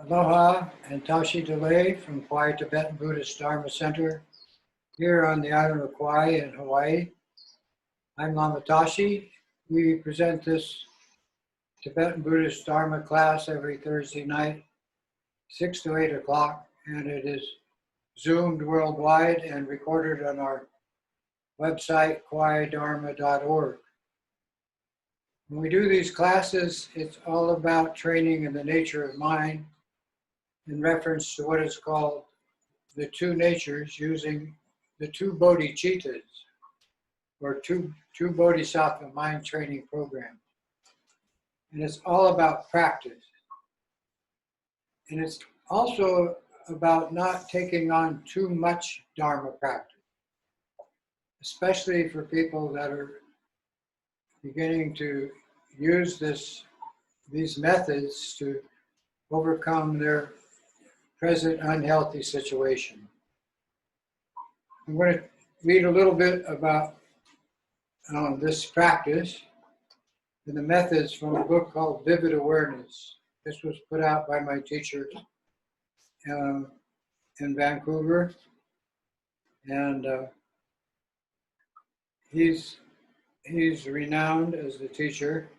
Aloha and Tashi Delay from Kauai Tibetan Buddhist Dharma Center here on the island of Kauai in Hawaii. I'm Lama Tashi. We present this Tibetan Buddhist Dharma class every Thursday night, 6 to 8 o'clock, and it is zoomed worldwide and recorded on our website, kauaidharma.org. When we do these classes, it's all about training in the nature of mind in reference to what is called the two natures, using the two bodhicittas, or two bodhisattva mind training programs. And it's all about practice. And it's also about not taking on too much Dharma practice, especially for people that are beginning to use these methods to overcome their present unhealthy situation. I'm going to read a little bit about this practice and the methods from a book called Vivid Awareness. This was put out by my teacher in Vancouver, and he's renowned as the teacher.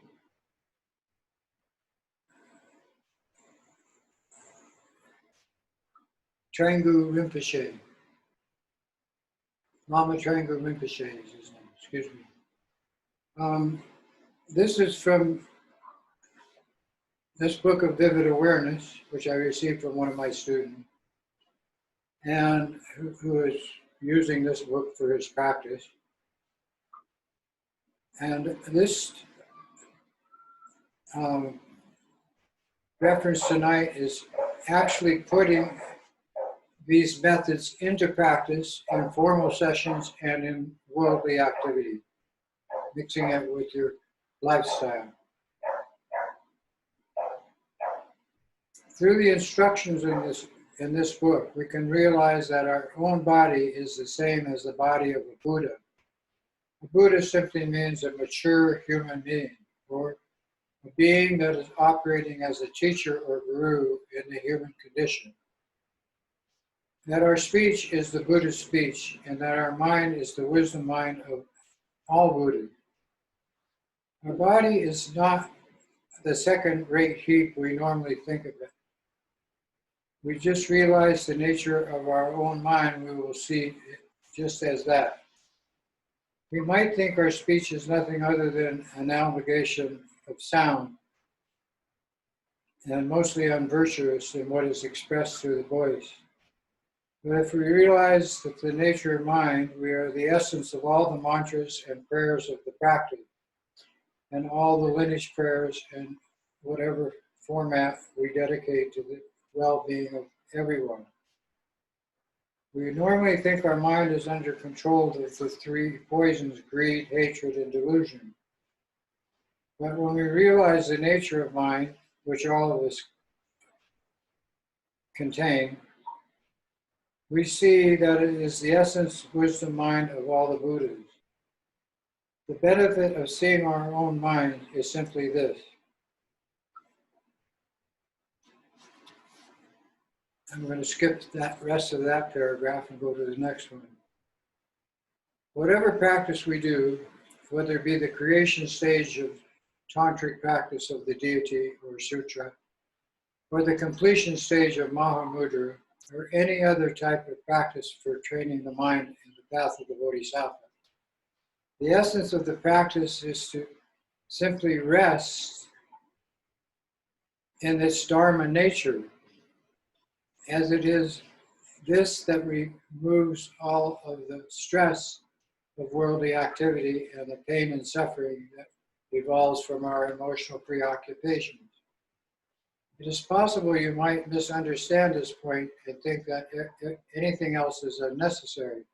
Trangu Rinpoche. Lama Trangu Rinpoche is his name, excuse me. This is from this book of Vivid Awareness, which I received from one of my students, and who is using this book for his practice. And this reference tonight is actually putting these methods into practice in formal sessions and in worldly activity, mixing it with your lifestyle. Through the instructions in this book, we can realize that our own body is the same as the body of a Buddha. A Buddha simply means a mature human being, or a being that is operating as a teacher or guru in the human condition. That our speech is the Buddha's speech, and that our mind is the wisdom mind of all Buddhas. Our body is not the second-rate heap we normally think of it. We just realize the nature of our own mind, we will see it just as that. We might think our speech is nothing other than an amalgamation of sound, and mostly unvirtuous in what is expressed through the voice. But if we realize that the nature of mind, we are the essence of all the mantras and prayers of the practice, and all the lineage prayers and whatever format we dedicate to the well-being of everyone. We normally think our mind is under control of the three poisons: greed, hatred, and delusion. But when we realize the nature of mind, which all of us contain, we see that it is the essence, wisdom mind of all the Buddhas. The benefit of seeing our own mind is simply this. I'm going to skip that rest of that paragraph and go to the next one. Whatever practice we do, whether it be the creation stage of tantric practice of the deity or sutra, or the completion stage of Mahamudra, or any other type of practice for training the mind in the path of the Bodhisattva, the essence of the practice is to simply rest in its Dharma nature, as it is this that removes all of the stress of worldly activity and the pain and suffering that evolves from our emotional preoccupations. It is possible you might misunderstand this point and think that anything else is unnecessary,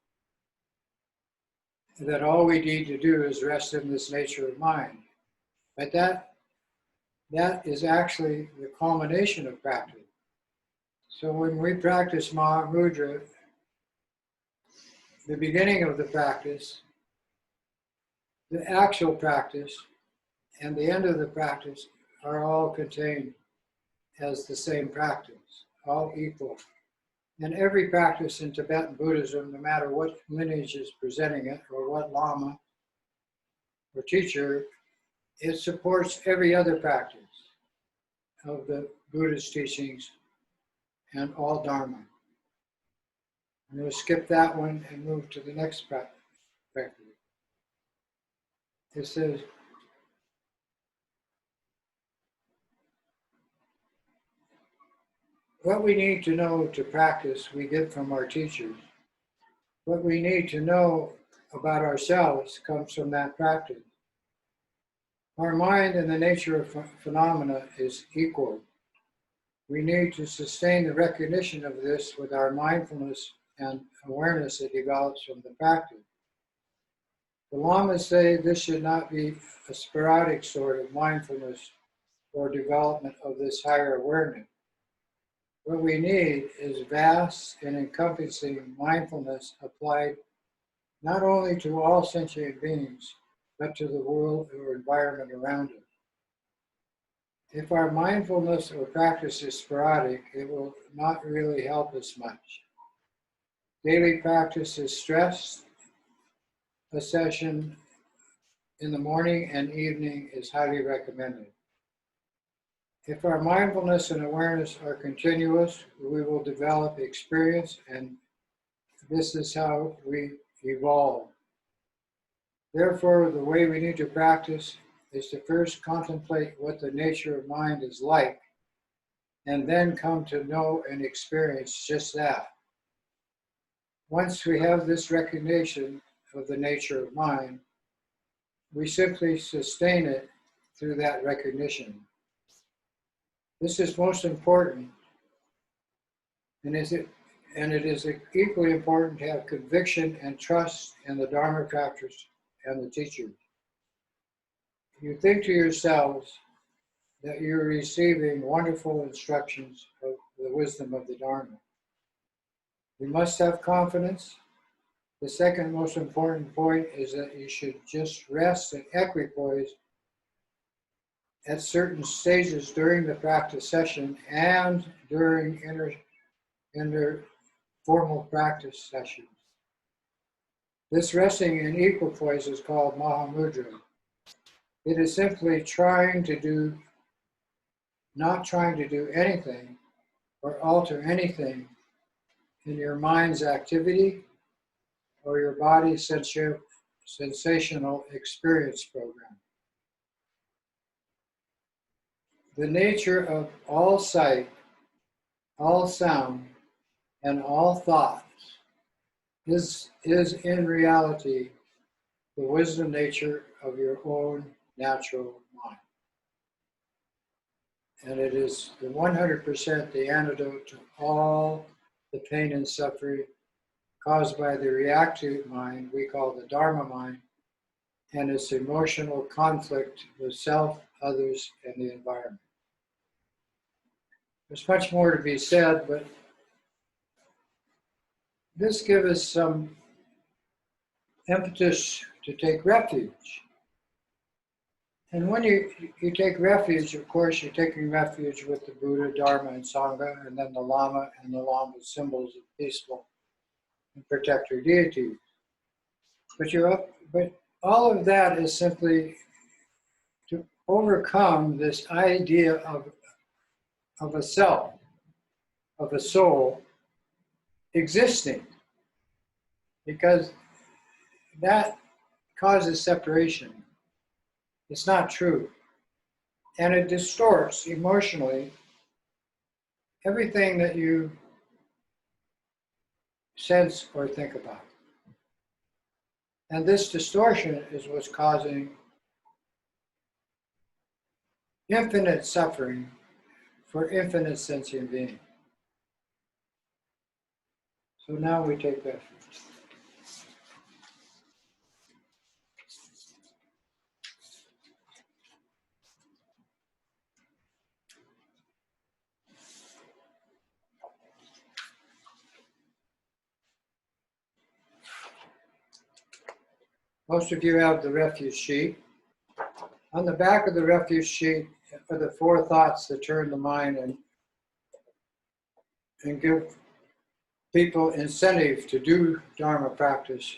that all we need to do is rest in this nature of mind. But that is actually the culmination of practice. So when we practice Mahamudra, the beginning of the practice, the actual practice, and the end of the practice are all contained as the same practice, all equal. And every practice in Tibetan Buddhism, no matter what lineage is presenting it or what Lama or teacher, it supports every other practice of the Buddhist teachings and all Dharma. I'm going to skip that one and move to the next practice. It says, what we need to know to practice, we get from our teachers. What we need to know about ourselves comes from that practice. Our mind and the nature of phenomena is equal. We need to sustain the recognition of this with our mindfulness and awareness that develops from the practice. The Lamas say this should not be a sporadic sort of mindfulness or development of this higher awareness. What we need is vast and encompassing mindfulness applied not only to all sentient beings, but to the world or environment around us. If our mindfulness or practice is sporadic, it will not really help us much. Daily practice is stressed. A session in the morning and evening is highly recommended. If our mindfulness and awareness are continuous, we will develop experience, and this is how we evolve. Therefore, the way we need to practice is to first contemplate what the nature of mind is like, and then come to know and experience just that. Once we have this recognition of the nature of mind, we simply sustain it through that recognition. This is most important, and it is equally important to have conviction and trust in the Dharma practice and the teachers. You think to yourselves that you're receiving wonderful instructions of the wisdom of the Dharma. You must have confidence. The second most important point is that you should just rest in equipoise at certain stages during the practice session and during formal practice sessions. This resting in equipoise is called Mahamudra. It is simply not trying to do anything or alter anything in your mind's activity or your body's sensational experience program. The nature of all sight, all sound, and all thoughts is in reality the wisdom nature of your own natural mind. And it is the 100% the antidote to all the pain and suffering caused by the reactive mind we call the Dharma mind, and its emotional conflict with self, others, and the environment. There's much more to be said, but this gives us some impetus to take refuge. And when you take refuge, of course, you're taking refuge with the Buddha, Dharma, and Sangha, and then the Lama and the Lama's symbols of peaceful and protector deities. But all of that is simply to overcome this idea of a self, of a soul existing, because that causes separation. It's not true. And it distorts emotionally everything that you sense or think about. And this distortion is what's causing infinite suffering for infinite sentient beings. So now we take refuge. Most of you have the refuge sheet. On the back of the refuge sheet are the 4 thoughts that turn the mind and and give people incentive to do Dharma practice,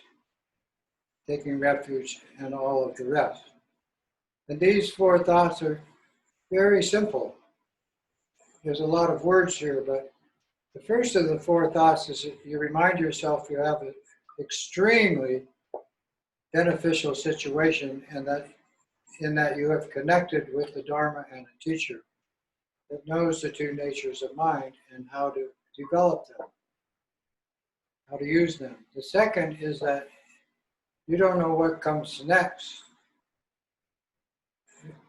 taking refuge, and all of the rest. And these 4 thoughts are very simple. There's a lot of words here, but the first of the 4 thoughts is that you remind yourself you have an extremely beneficial situation, and that in that you have connected with the Dharma and a teacher that knows the 2 natures of mind and how to develop them, how to use them. The second is that you don't know what comes next.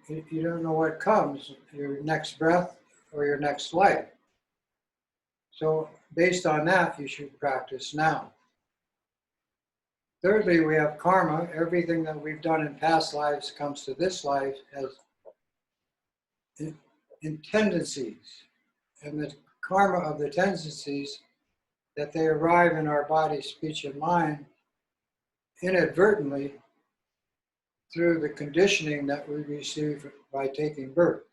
You don't know what comes, your next breath or your next life. So based on that, you should practice now. Thirdly, we have karma. Everything that we've done in past lives comes to this life as in tendencies. And the karma of the tendencies, that they arrive in our body, speech, and mind inadvertently through the conditioning that we receive by taking birth.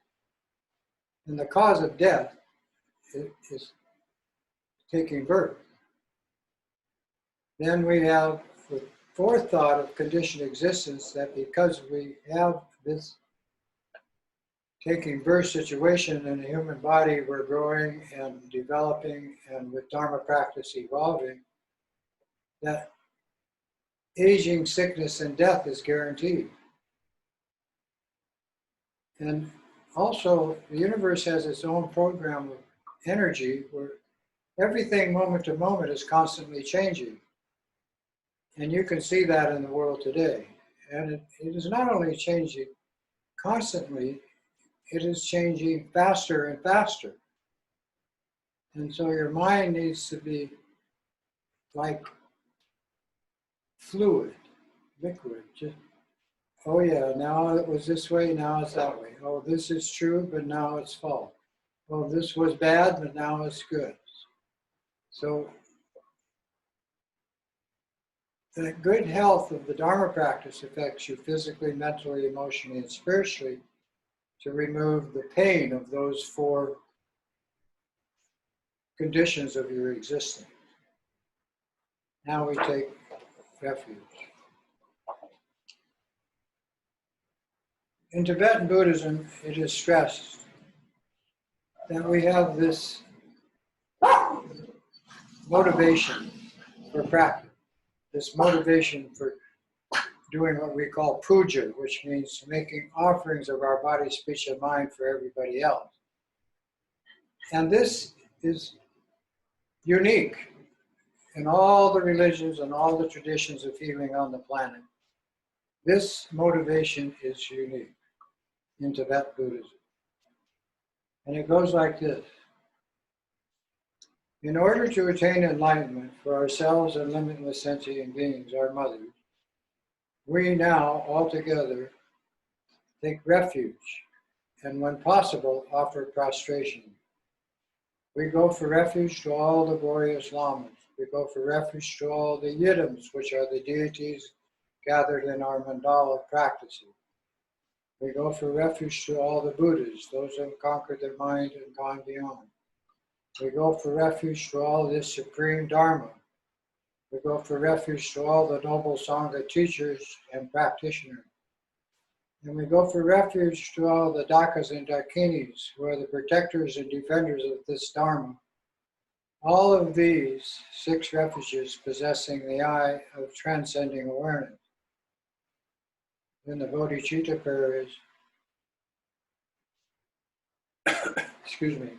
And the cause of death is taking birth. Then we have the 4th thought of conditioned existence, that because we have this taking birth situation in the human body, we're growing and developing, and with Dharma practice evolving, that aging, sickness, and death is guaranteed. And also, the universe has its own program of energy where everything moment to moment is constantly changing. And you can see that in the world today. And it is not only changing constantly, it is changing faster and faster. And so your mind needs to be like fluid, liquid. Just, oh yeah, now it was this way, now it's that way. Oh, this is true, but now it's false. Oh, this was bad, but now it's good. So the good health of the Dharma practice affects you physically, mentally, emotionally, and spiritually to remove the pain of those 4 conditions of your existence. Now we take refuge. In Tibetan Buddhism, it is stressed that we have this motivation for practice, this motivation for doing what we call puja, which means making offerings of our body, speech, and mind for everybody else. And this is unique in all the religions and all the traditions of healing on the planet. This motivation is unique in Tibetan Buddhism. And it goes like this. In order to attain enlightenment for ourselves and limitless sentient beings, our mothers, we now all together take refuge and, when possible, offer prostration. We go for refuge to all the glorious lamas. We go for refuge to all the yidams, which are the deities gathered in our mandala practices. We go for refuge to all the Buddhas, those who have conquered their mind and gone beyond. We go for refuge to all this supreme Dharma. We go for refuge to all the noble Sangha teachers and practitioners. And we go for refuge to all the Dakas and Dakinis, who are the protectors and defenders of this Dharma. All of these 6 refuges possessing the eye of transcending awareness. Then the bodhicitta prayer is, excuse me,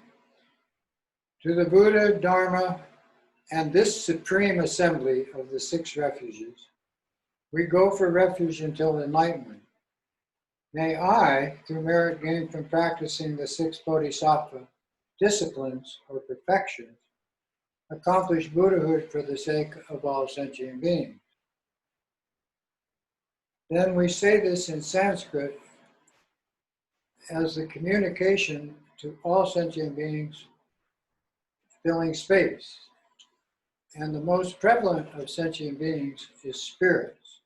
to the Buddha, Dharma, and this supreme assembly of the 6 refuges, we go for refuge until enlightenment. May I, through merit gained from practicing the 6 bodhisattva disciplines or perfections, accomplish Buddhahood for the sake of all sentient beings. Then we say this in Sanskrit as the communication to all sentient beings filling space. And the most prevalent of sentient beings is spirits.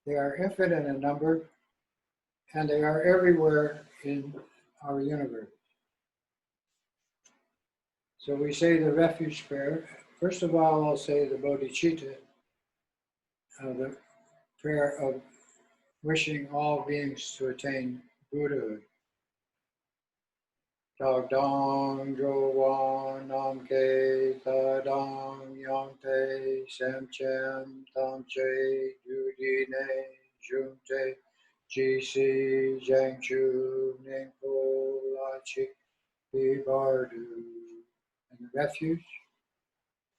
They are infinite in number, and they are everywhere in our universe. So we say the refuge prayer. First of all, I'll say the bodhicitta, the prayer of wishing all beings to attain Buddhahood. Dog dong jo wan nam ke ta dong yang te sem chem tam che du di ne jun te ji si jang chu ning po la chi pi bar du. And the refuge.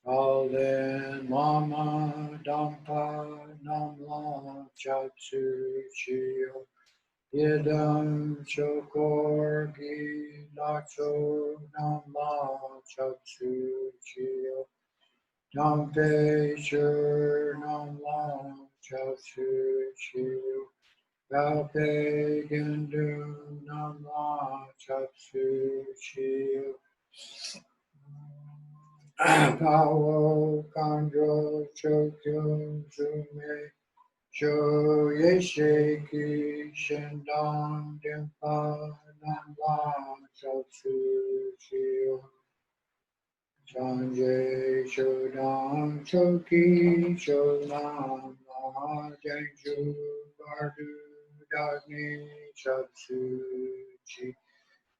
All in mama dampa nam la chap su chio. Yedam chokor gi nacho nam la chap su chio. Dampe chur nam la chap su chio. Galpe gendu nam la chap su chio. Pao Kandro Chokyo Zume Sho Yeshe Ki Shendong Dimpa Namba Chotsu Chio Sanjay Shodong Choki Shodong Ma Jangju Bardu Dagni Chotsu Chi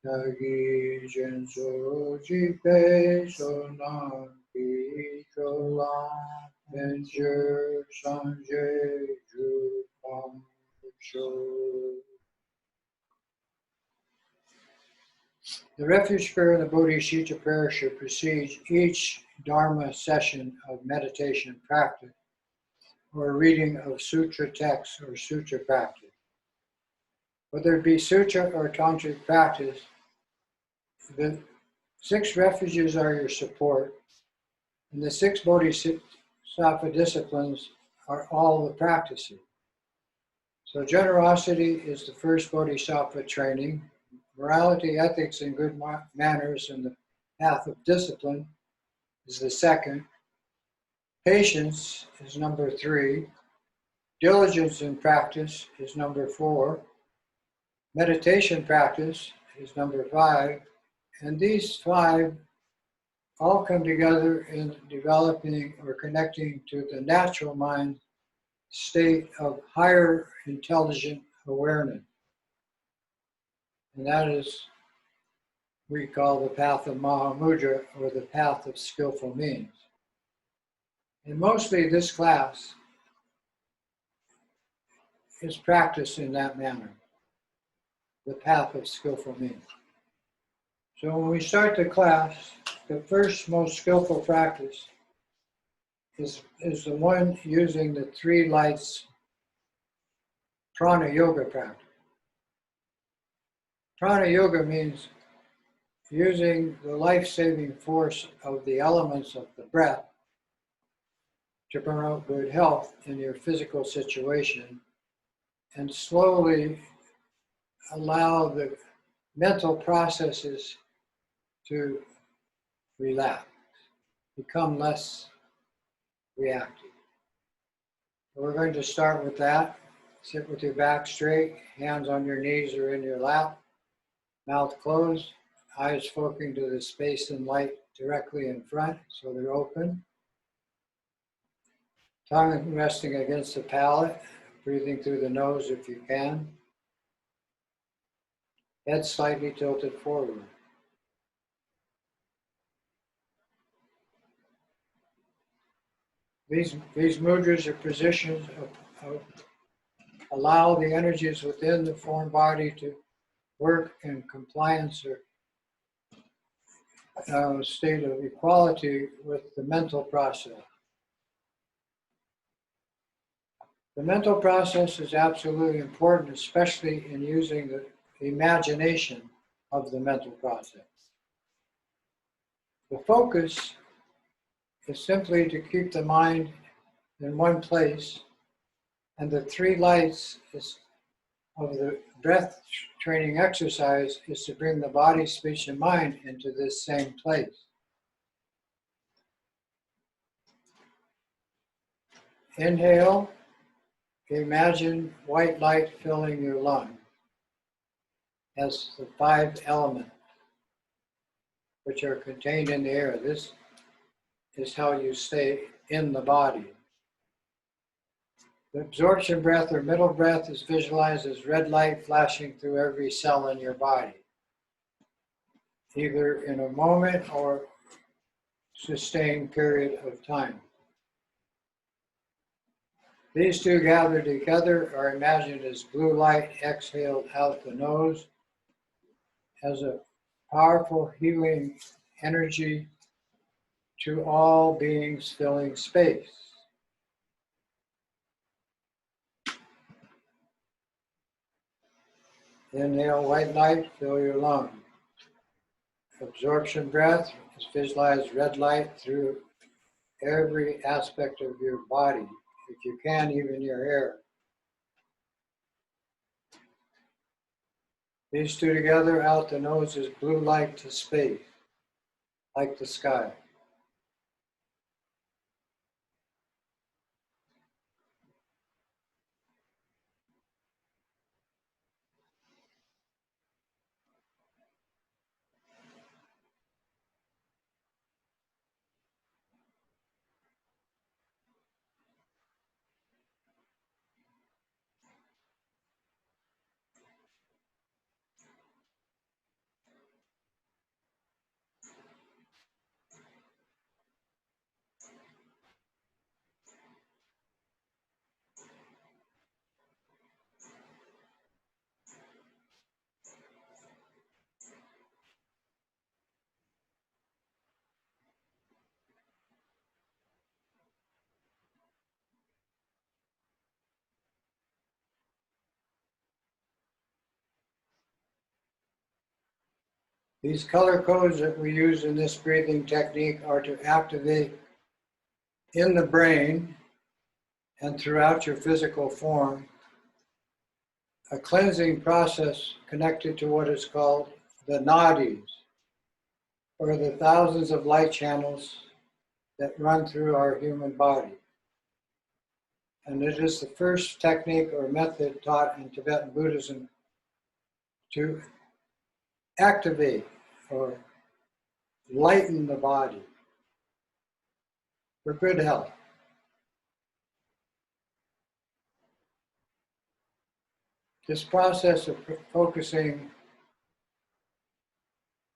Nagi Genso Jipe Sonan Pi Chola Venture Sanjay Drupam Cho. The refuge prayer and the Bodhicitta prayer should precede each Dharma session of meditation practice or reading of sutra texts or sutra practice. Whether it be sutra or tantric practice, the 6 refuges are your support, and the 6 bodhisattva disciplines are all the practices. So generosity is the first bodhisattva training, morality, ethics, and good manners in the path of discipline is the second, patience is number 3, diligence in practice is number 4, meditation practice is number 5, and these 5 all come together in developing or connecting to the natural mind state of higher intelligent awareness. And that is, we call the path of Mahamudra, or the path of skillful means. And mostly this class is practiced in that manner, the path of skillful means. So when we start the class, the first most skillful practice is the one using the 3 lights prana yoga practice. Prana yoga means using the life-saving force of the elements of the breath to promote good health in your physical situation and slowly allow the mental processes to relax, become less reactive. We're going to start with that. Sit with your back straight, hands on your knees or in your lap, mouth closed, eyes focusing to the space and light directly in front so they're open. Tongue resting against the palate, breathing through the nose if you can. Head slightly tilted forward. These mudras are positions of allow the energies within the form body to work in compliance or state of equality with the mental process. The mental process is absolutely important, especially in using the imagination of the mental process. The focus is simply to keep the mind in one place, and the 3 lights of the breath training exercise is to bring the body, speech, and mind into this same place. Inhale, imagine white light filling your lung as the 5 elements. which are contained in the air. This is how you stay in the body. The absorption breath or middle breath is visualized as red light flashing through every cell in your body, either in a moment or sustained period of time. These two gathered together are imagined as blue light exhaled out the nose as a powerful healing energy to all beings filling space. Inhale white light, fill your lungs. Absorption breath is visualized red light through every aspect of your body, if you can, even your hair. These two together out the nose is blue light to space, like the sky. These color codes that we use in this breathing technique are to activate in the brain and throughout your physical form a cleansing process connected to what is called the nadis, or the thousands of light channels that run through our human body. And it is the first technique or method taught in Tibetan Buddhism to activate or lighten the body for good health. This process of focusing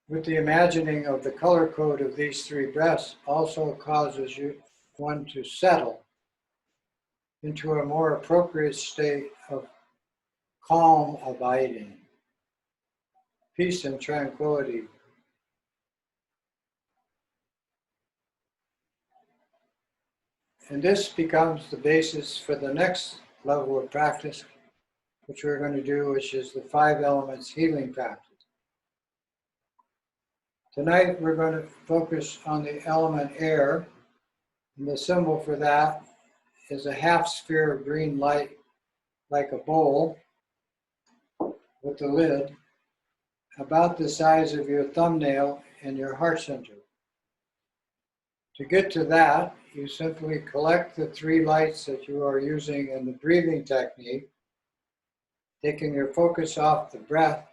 with the imagining of the color code of these three breaths also causes one to settle into a more appropriate state of calm abiding, peace and tranquility. And this becomes the basis for the next level of practice, which we're going to do, which is the 5 elements healing practice. Tonight, we're going to focus on the element air, and the symbol for that is a half sphere of green light, like a bowl with the lid, about the size of your thumbnail and your heart center. To get to that, you simply collect the 3 lights that you are using in the breathing technique, taking your focus off the breath.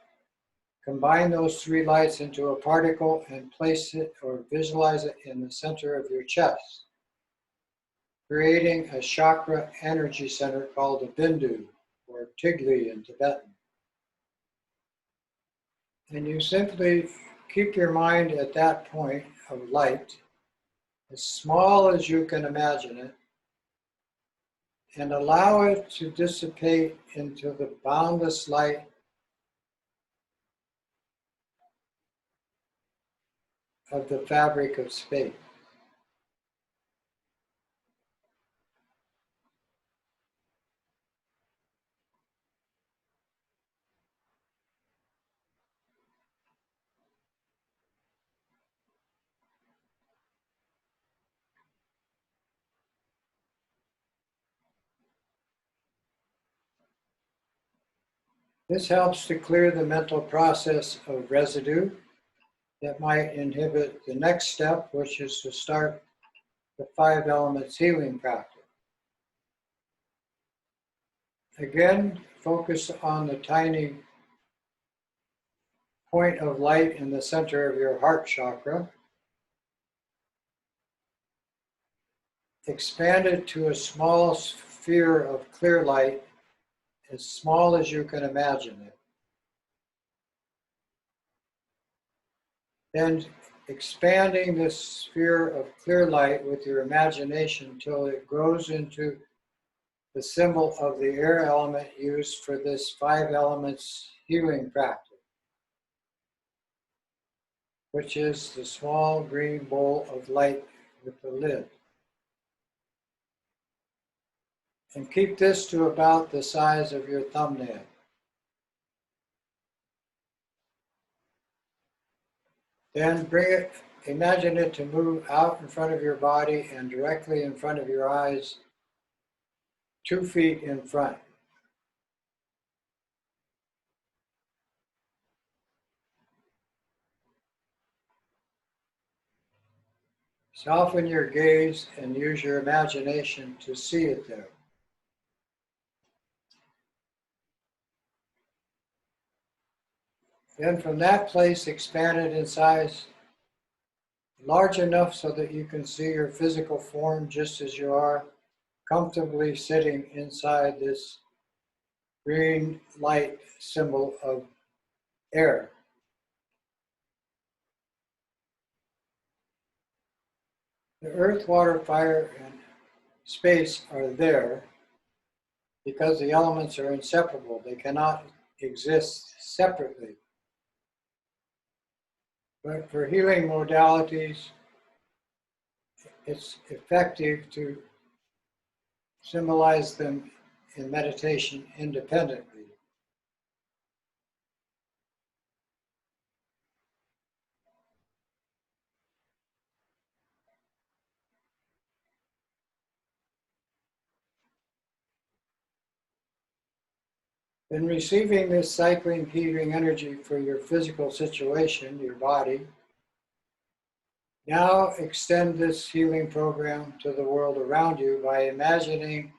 Combine those 3 lights into a particle and place it or visualize it in the center of your chest, creating a chakra energy center called a bindu, or tigli in Tibetan. And you simply keep your mind at that point of light, as small as you can imagine it, and allow it to dissipate into the boundless light of the fabric of space. This helps to clear the mental process of residue that might inhibit the next step, which is to start the 5 elements healing practice. Again, focus on the tiny point of light in the center of your heart chakra. Expand it to a small sphere of clear light, as small as you can imagine it. Then expanding this sphere of clear light with your imagination until it grows into the symbol of the air element used for this 5 elements healing practice, which is the small green bowl of light with the lid. And keep this to about the size of your thumbnail. Then imagine it to move out in front of your body and directly in front of your eyes, 2 feet in front. Soften your gaze and use your imagination to see it there. Then from that place, expand it in size large enough so that you can see your physical form just as you are, comfortably sitting inside this green light symbol of air. The earth, water, fire, and space are there because the elements are inseparable. They cannot exist separately. But for healing modalities, it's effective to symbolize them in meditation independently. In receiving this cycling, healing energy for your physical situation, your body, now extend this healing program to the world around you by imagining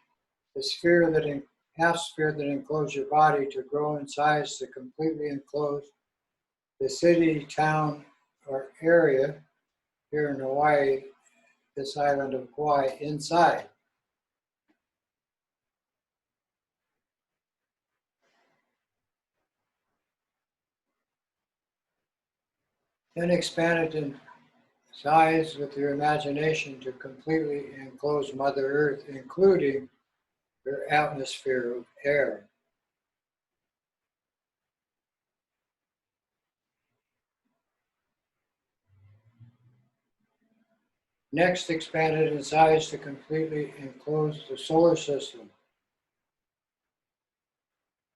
the half sphere that encloses your body to grow in size to completely enclose the city, town, or area here in Hawaii, this island of Kauai, inside. Then expand it in size with your imagination to completely enclose Mother Earth, including your atmosphere of air. Next, expand it in size to completely enclose the solar system,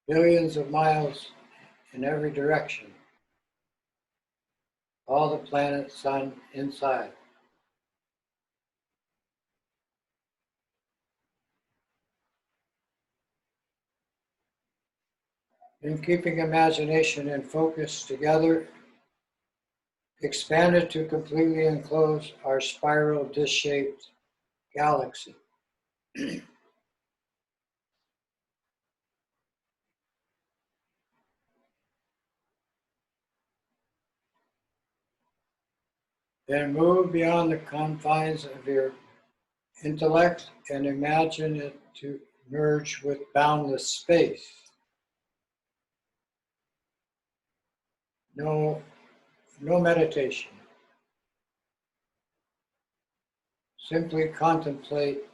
billions of miles in every direction, all the planet, sun inside. In keeping imagination and focus together, expand it to completely enclose our spiral disc-shaped galaxy. Then move beyond the confines of your intellect and imagine it to merge with boundless space. No meditation. Simply contemplate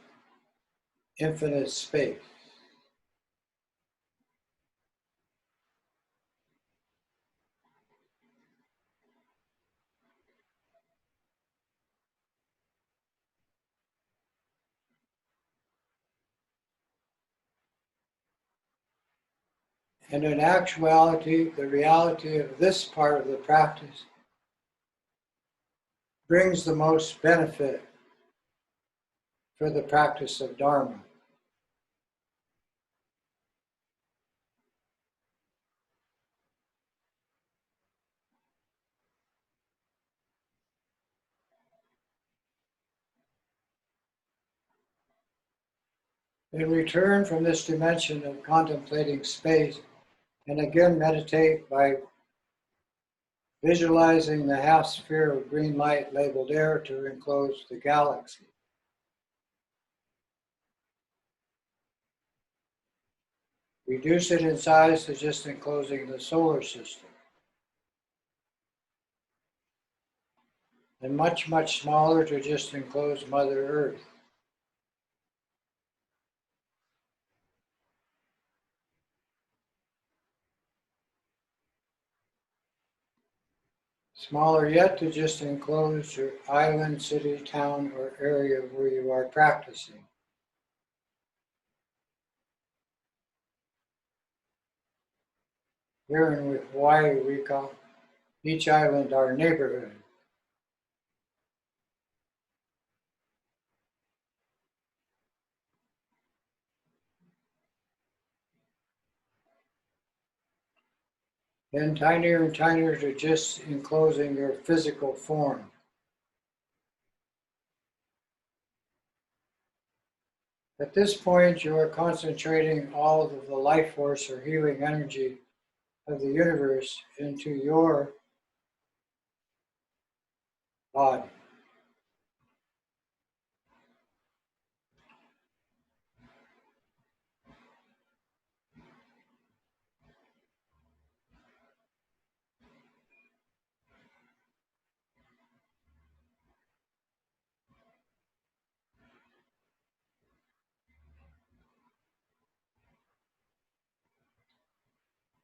infinite space. And in actuality, the reality of this part of the practice brings the most benefit for the practice of Dharma. In return from this dimension of contemplating space, and again meditate by visualizing the half sphere of green light labeled air to enclose the galaxy. Reduce it in size to just enclosing the solar system. And much, much smaller to just enclose Mother Earth. Smaller yet to just enclose your island, city, town, or area where you are practicing. Here in Hawaii, we call each island our neighborhood. Then tinier and tinier to just enclosing your physical form. At this point, you are concentrating all of the life force or healing energy of the universe into your body.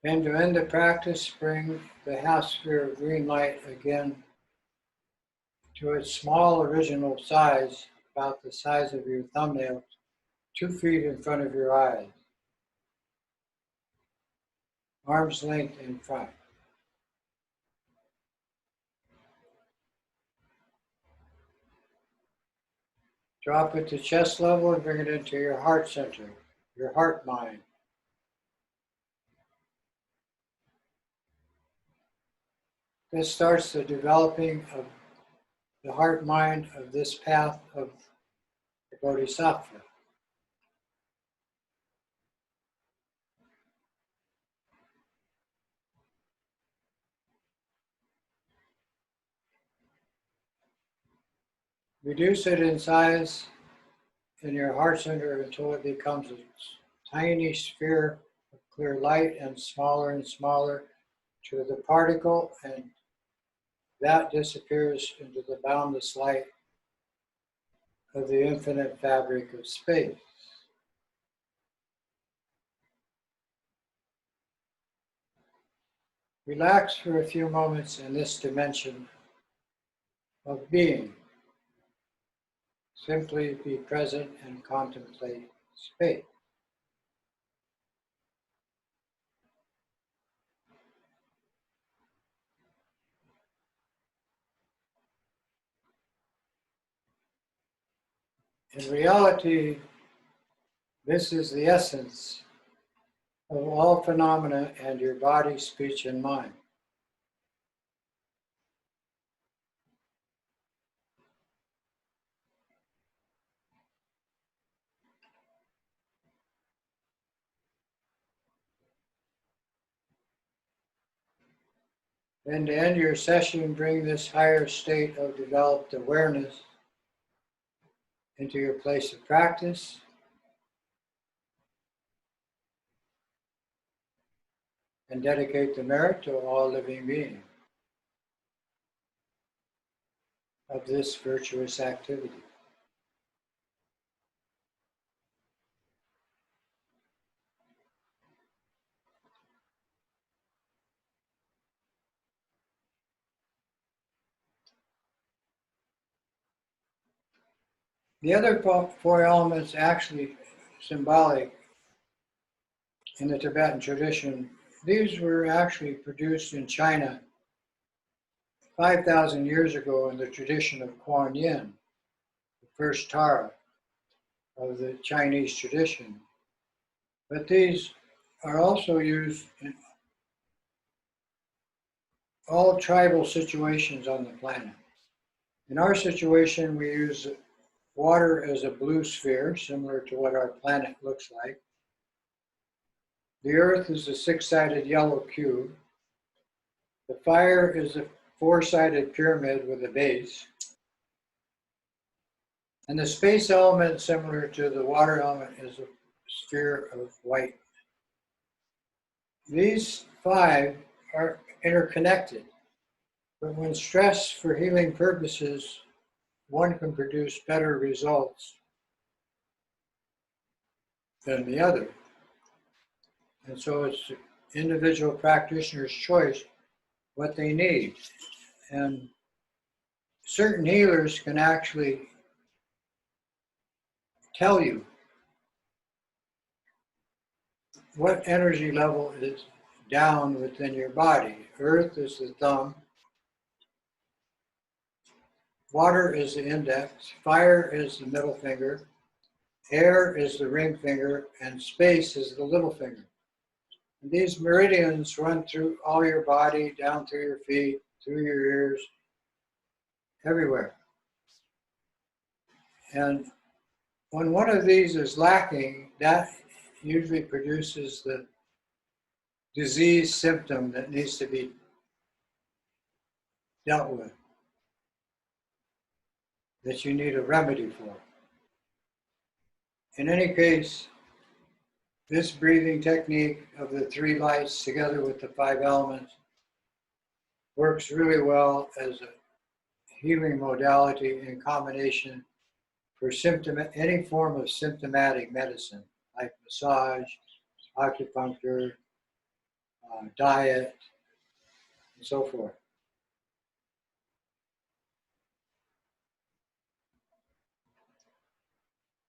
And to end the practice, bring the half sphere of green light again to its small original size, about the size of your thumbnail, 2 feet in front of your eyes, arm's length in front. Drop it to chest level and bring it into your heart center, your heart mind. This starts the developing of the heart mind of this path of the Bodhisattva. Reduce it in size in your heart center until it becomes a tiny sphere of clear light and smaller to the particle, and that disappears into the boundless light of the infinite fabric of space. Relax for a few moments in this dimension of being. Simply be present and contemplate space. In reality, this is the essence of all phenomena and your body, speech, and mind. And to end your session, bring this higher state of developed awareness into your place of practice. And dedicate the merit to all living beings of this virtuous activity. The other 4 elements actually symbolic in the Tibetan tradition. These were actually produced in China 5,000 years ago in the tradition of Kuan Yin, the first Tara of the Chinese tradition. But these are also used in all tribal situations on the planet. In our situation, we use water as a blue sphere, similar to what our planet looks like. The Earth is a 6-sided yellow cube. The fire is a four-sided pyramid with a base. And the space element, similar to the water element, is a sphere of white. These five are interconnected, but when stressed for healing purposes, one can produce better results than the other. And so it's the individual practitioner's choice what they need. And certain healers can actually tell you what energy level is down within your body. Earth is the thumb, water is the index, fire is the middle finger, air is the ring finger, and space is the little finger. And these meridians run through all your body, down through your feet, through your ears, everywhere. And when one of these is lacking, that usually produces the disease symptom that needs to be dealt with, that you need a remedy for. In any case, this breathing technique of the three lights together with the five elements works really well as a healing modality in combination for any form of symptomatic medicine, like massage, acupuncture, diet, and so forth.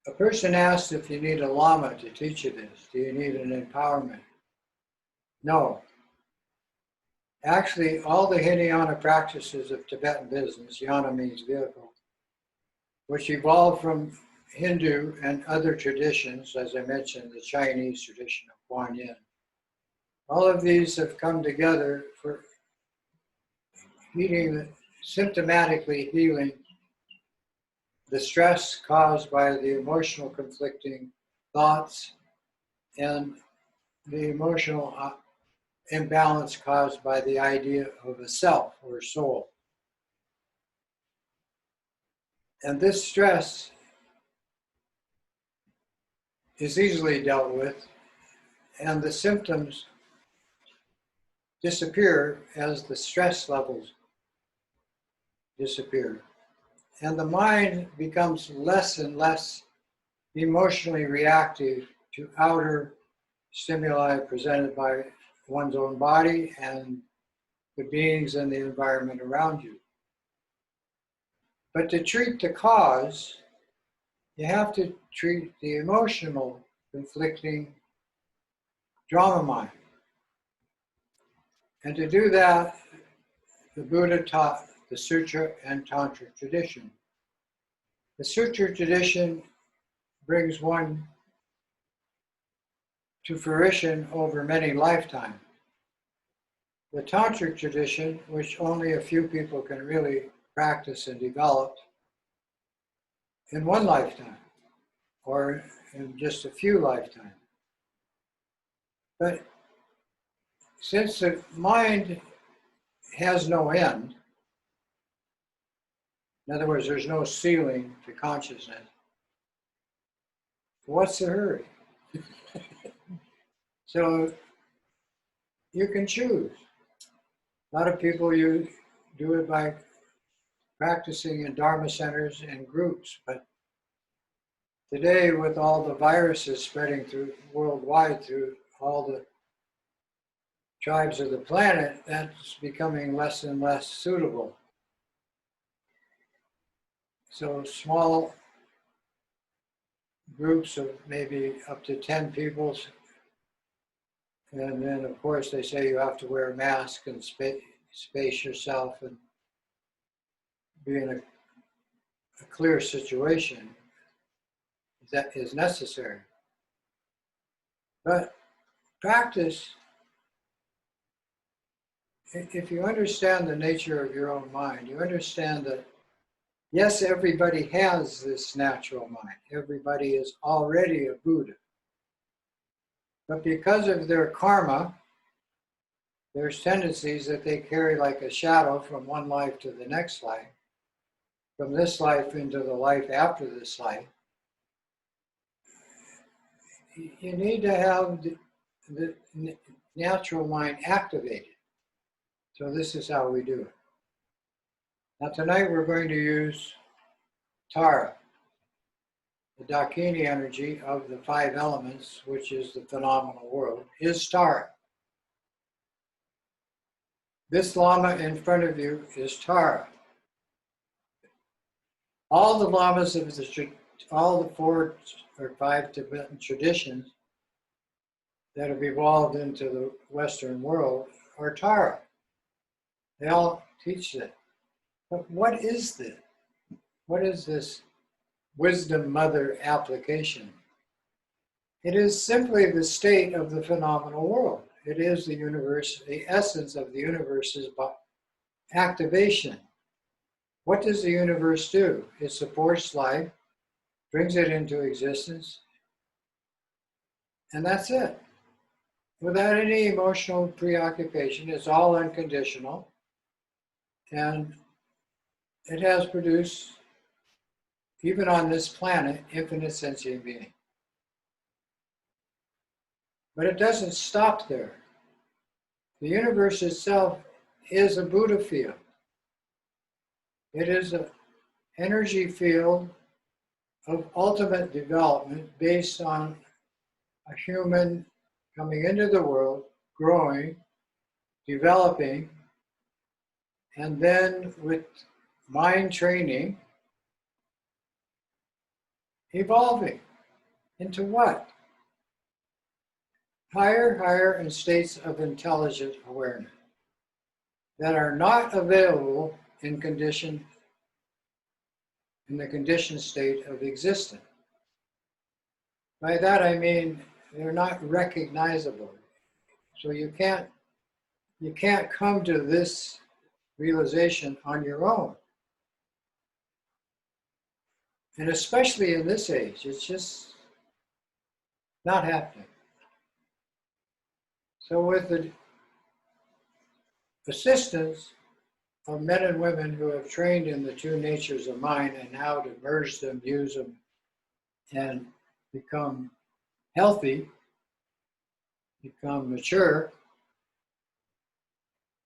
A person asked if you need a lama to teach you this. Do you need an empowerment? No. Actually, all the Hinayana practices of Tibetan business, yana means vehicle, which evolved from Hindu and other traditions, as I mentioned, the Chinese tradition of Kuan Yin. All of these have come together for symptomatically healing the stress caused by the emotional conflicting thoughts and the emotional imbalance caused by the idea of a self or soul. And this stress is easily dealt with, and the symptoms disappear as the stress levels disappear. And the mind becomes less and less emotionally reactive to outer stimuli presented by one's own body and the beings in the environment around you. But to treat the cause, you have to treat the emotional conflicting drama mind. And to do that, the Buddha taught the Sutra and Tantra tradition. The Sutra tradition brings one to fruition over many lifetimes. The Tantric tradition, which only a few people can really practice and develop in one lifetime or in just a few lifetimes. But since the mind has no end, in other words, there's no ceiling to consciousness, what's the hurry? So you can choose. A lot of people do it by practicing in Dharma centers and groups, but today with all the viruses spreading through worldwide through all the tribes of the planet, that's becoming less and less suitable. So small groups of maybe up to 10 people, and then of course they say you have to wear a mask and space yourself and be in a clear situation that is necessary. But practice, if you understand the nature of your own mind, you understand that yes, everybody has this natural mind. Everybody is already a Buddha. But because of their karma, there's tendencies that they carry like a shadow from one life to the next life, from this life into the life after this life. You need to have the natural mind activated. So this is how we do it. Now tonight we're going to use Tara, the Dakini energy of the 5 elements, which is the phenomenal world, is Tara. This Lama in front of you is Tara. All the Lamas of all the 4 or 5 Tibetan traditions that have evolved into the Western world are Tara. They all teach that. But what is this? What is this wisdom mother application? It is simply the state of the phenomenal world. It is the universe, the essence of the universe's activation. What does the universe do? It supports life, brings it into existence, and that's it. Without any emotional preoccupation, it's all unconditional, and it has produced, even on this planet, infinite sentient beings. But it doesn't stop there. The universe itself is a Buddha field. It is an energy field of ultimate development based on a human coming into the world, growing, developing, and then with mind training, evolving into what? Higher and states of intelligent awareness that are not available in the conditioned state of existence. By that I mean they're not recognizable. So you can't come to this realization on your own. And especially in this age, it's just not happening. So with the assistance of men and women who have trained in the 2 natures of mind and how to merge them, use them, and become healthy, become mature,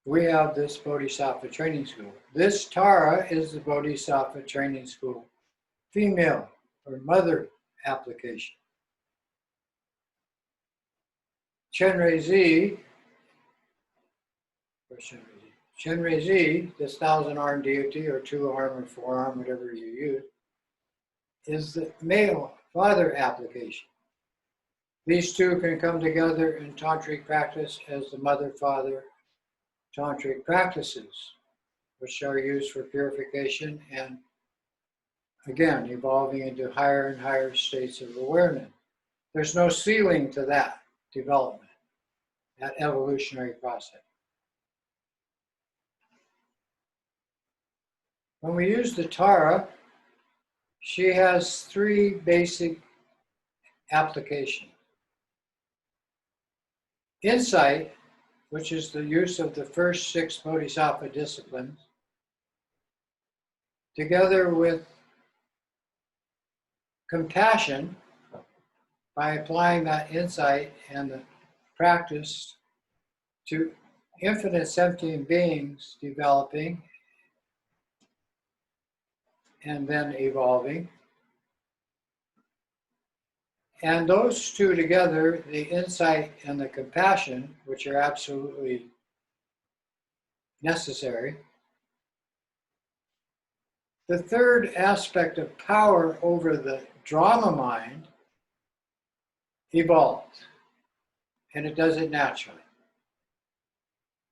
we have this Bodhisattva Training School. This Tara is the Bodhisattva Training School female or mother application. Chenrezig, this 1,000-armed deity or 2-arm or 4-arm, whatever you use, is the male father application. These 2 can come together in tantric practice as the mother-father tantric practices, which are used for purification and, again, evolving into higher and higher states of awareness. There's no ceiling to that development, that evolutionary process. When we use the Tara, she has 3 basic applications. Insight, which is the use of the first 6 Bodhisattva disciplines, together with compassion, by applying that insight and the practice to infinite sentient beings developing and then evolving. And those 2 together, the insight and the compassion, which are absolutely necessary. The third aspect of power over the drama mind evolves, and it does it naturally.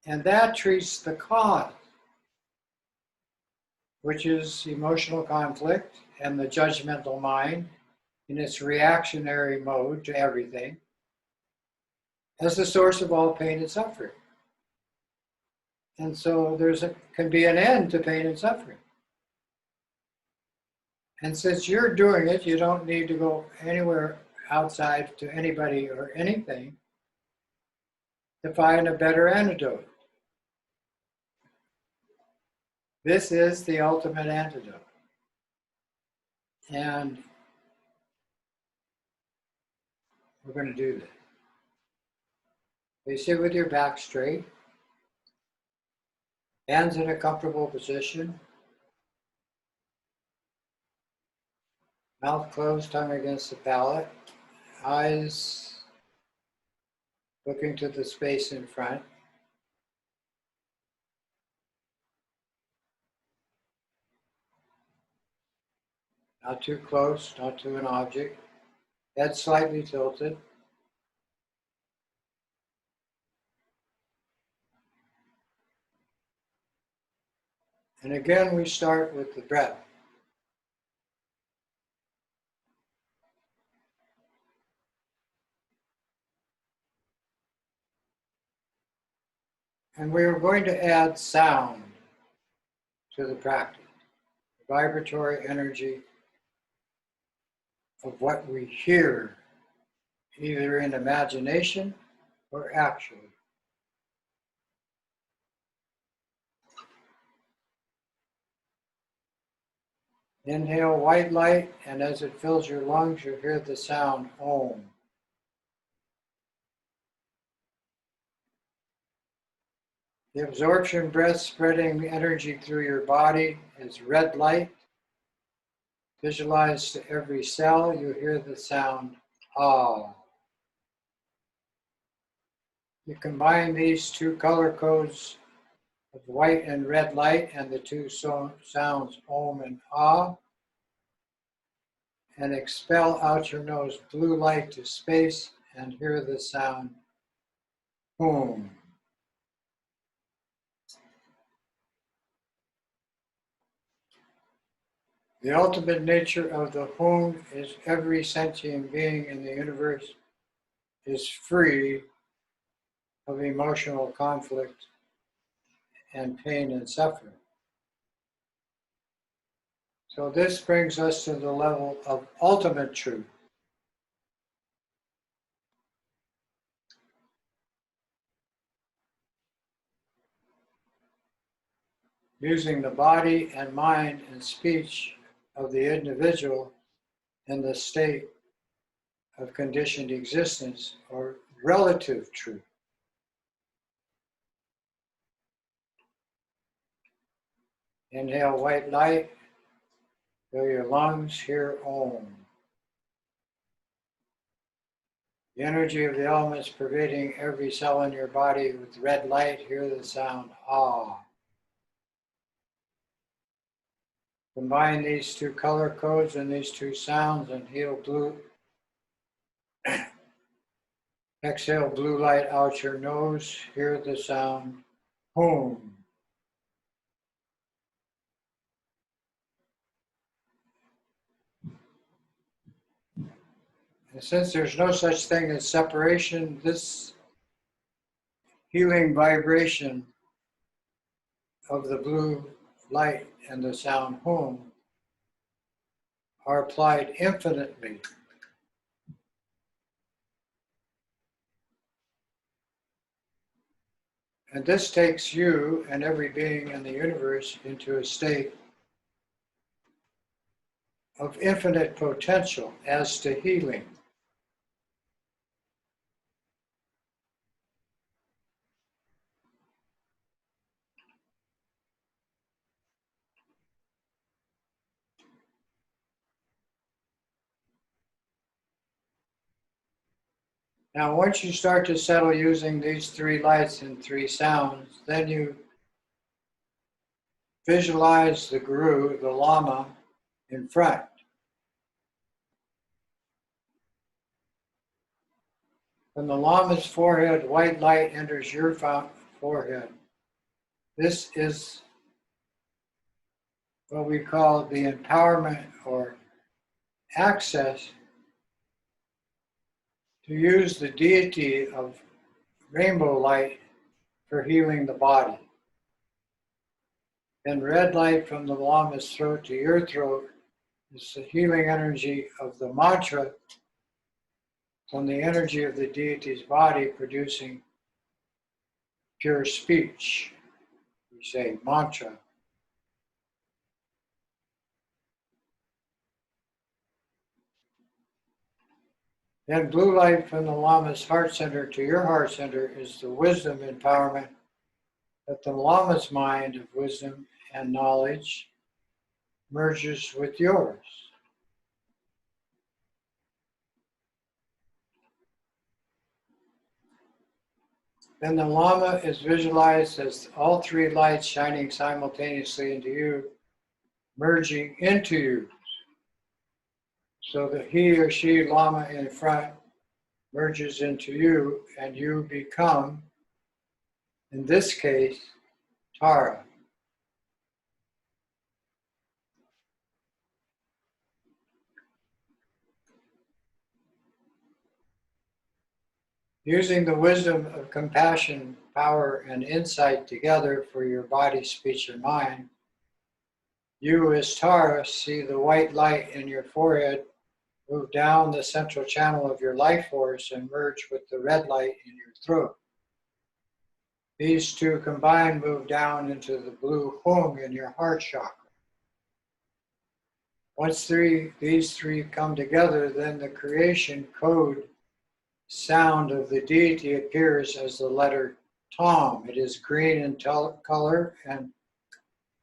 And that treats the cause, which is emotional conflict and the judgmental mind in its reactionary mode to everything, as the source of all pain and suffering. And so can be an end to pain and suffering. And since you're doing it, you don't need to go anywhere outside to anybody or anything. to find a better antidote. This is the ultimate antidote. And we're going to do this. You sit with your back straight, hands in a comfortable position, mouth closed, tongue against the palate, eyes looking to the space in front. Not too close, not to an object. Head slightly tilted. And again, we start with the breath. And we are going to add sound to the practice, the vibratory energy of what we hear, either in imagination or actually. Inhale white light, and as it fills your lungs, you hear the sound Om. The absorption breath spreading energy through your body is red light. Visualize to every cell, you hear the sound Ah. You combine these two color codes of white and red light and the two sounds Om and Ah, and expel out your nose blue light to space and hear the sound Hum. The ultimate nature of the Hum is every sentient being in the universe is free of emotional conflict and pain and suffering. So this brings us to the level of ultimate truth. Using the body and mind and speech of the individual in the state of conditioned existence or relative truth. Inhale white light, fill your lungs, hear Om. The energy of the elements pervading every cell in your body with red light, hear the sound Ah. Combine these two color codes and these two sounds and heal blue. Exhale blue light out your nose, hear the sound Hum. And since there's no such thing as separation, this healing vibration of the blue light and the sound Hum are applied infinitely. And this takes you and every being in the universe into a state of infinite potential as to healing. Now, once you start to settle using these three lights and three sounds, then you visualize the Guru, the Lama, in front. When the Lama's forehead, white light enters your forehead. This is what we call the empowerment or access to use the deity of rainbow light for healing the body. And red light from the Lama's throat to your throat is the healing energy of the mantra from the energy of the deity's body, producing pure speech. We say mantra. Then blue light from the Lama's heart center to your heart center is the wisdom empowerment that the Lama's mind of wisdom and knowledge merges with yours. Then the Lama is visualized as all three lights shining simultaneously into you, merging into you, so that he or she, Lama in front, merges into you, and you become, in this case, Tara. Using the wisdom of compassion, power, and insight together for your body, speech, and mind, you as Tara see the white light in your forehead move down the central channel of your life force and merge with the red light in your throat. These two combined move down into the blue hung in your heart chakra. Once these three come together, then the creation code sound of the deity appears as the letter Tom. It is green in color and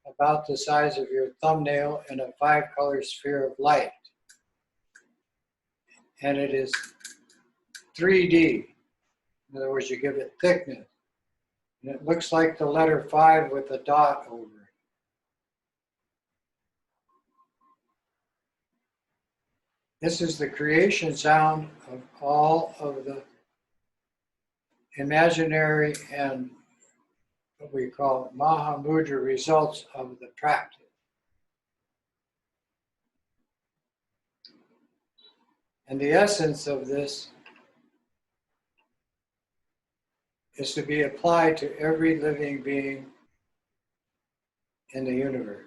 about the size of your thumbnail in a 5-color sphere of light. And it is 3D. In other words, you give it thickness. And it looks like the letter 5 with a dot over it. This is the creation sound of all of the imaginary and what we call Mahamudra results of the practice. And the essence of this is to be applied to every living being in the universe.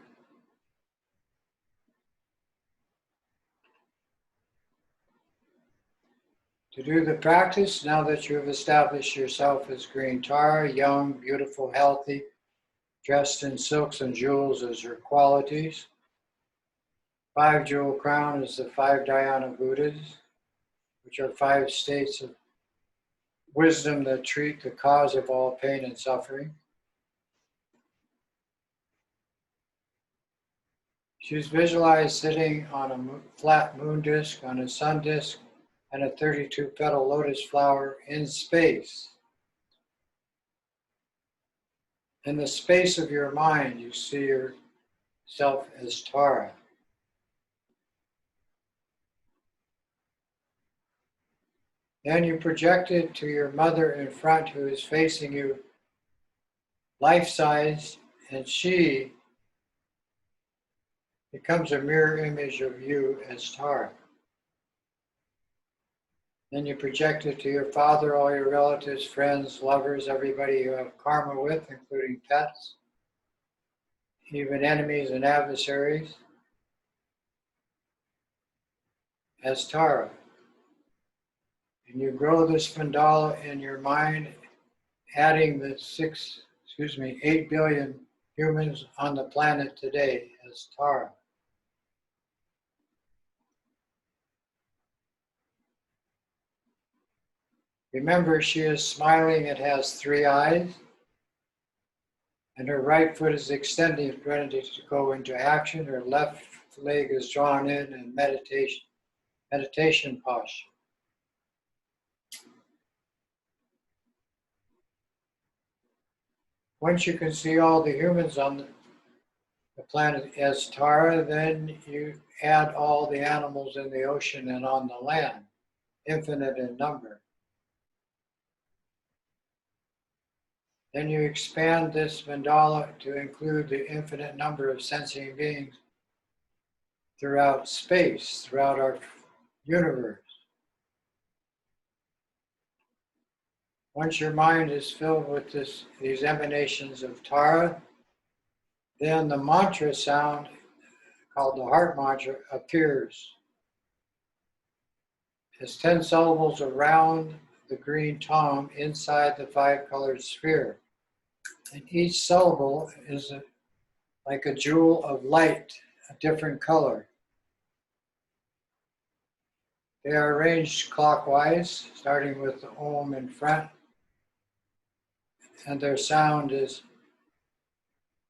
To do the practice, now that you have established yourself as Green Tara, young, beautiful, healthy, dressed in silks and jewels as her qualities, 5-jewel crown is the 5 Dhyana Buddhas, which are 5 states of wisdom that treat the cause of all pain and suffering. She's visualized sitting on a flat moon disk, on a sun disk, and a 32-petal lotus flower in space. In the space of your mind, you see yourself as Tara. Then you project it to your mother in front who is facing you life-size, and she becomes a mirror image of you as Tara. Then you project it to your father, all your relatives, friends, lovers, everybody you have karma with, including pets, even enemies and adversaries, as Tara. And you grow this mandala in your mind, adding the 8 billion humans on the planet today as Tara. Remember, she is smiling and has 3 eyes, and her right foot is extended, ready to go into action. Her left leg is drawn in meditation posture. Once you can see all the humans on the planet as Tara, then you add all the animals in the ocean and on the land, infinite in number. Then you expand this mandala to include the infinite number of sensing beings throughout space, throughout our universe. Once your mind is filled with these emanations of Tara, then the mantra sound, called the heart mantra, appears as 10 syllables around the green tom inside the 5-colored sphere. And each syllable is like a jewel of light, a different color. They are arranged clockwise, starting with the Om in front, and their sound is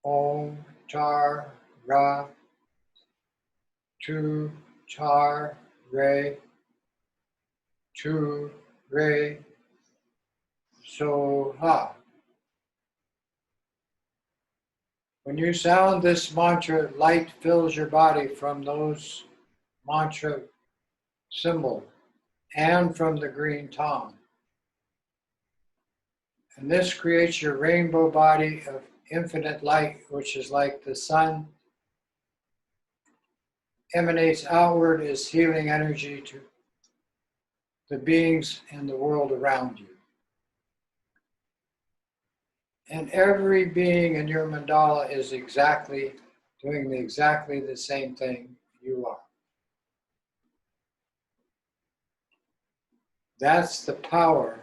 Om, Tar, Ra, Tu, Tar, Re, Tu, Re, So, Ha. When you sound this mantra, light fills your body from those mantra symbols and from the green tongue. And this creates your rainbow body of infinite light, which is like the sun emanates outward as healing energy to the beings in the world around you. And every being in your mandala is doing exactly the same thing you are. That's the power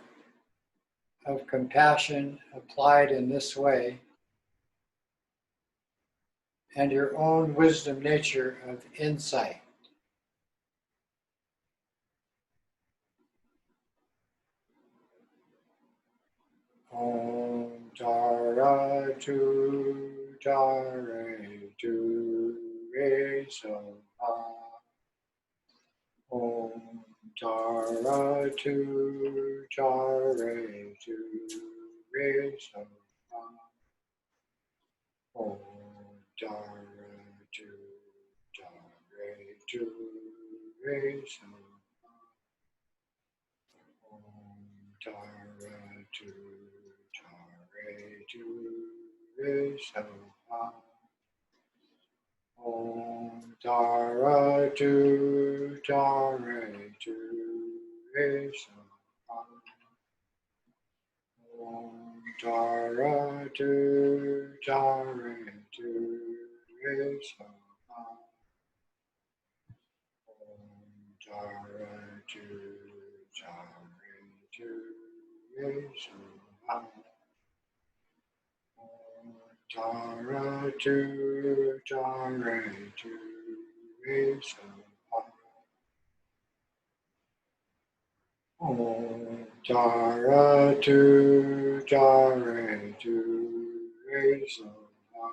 of compassion applied in this way, and your own wisdom nature of insight. Om Tara Tu Tare Tu Re So Ha. Om Tara Tu Tare Tu Re So Ha. Om Tara Tu Tare Tu Re So Ha. Om Tara Tu Tare Tu Re So Ha. Om Tara Tu Tare Tu Re So Ha. Om Tara Tu Tare Tu Re So Ha. Om Tara Tu Tare Tu Re So Ha. Om Tara Tu Tare Tu Re So Ha. Om Tara Tu Tare Tu Re So Ha.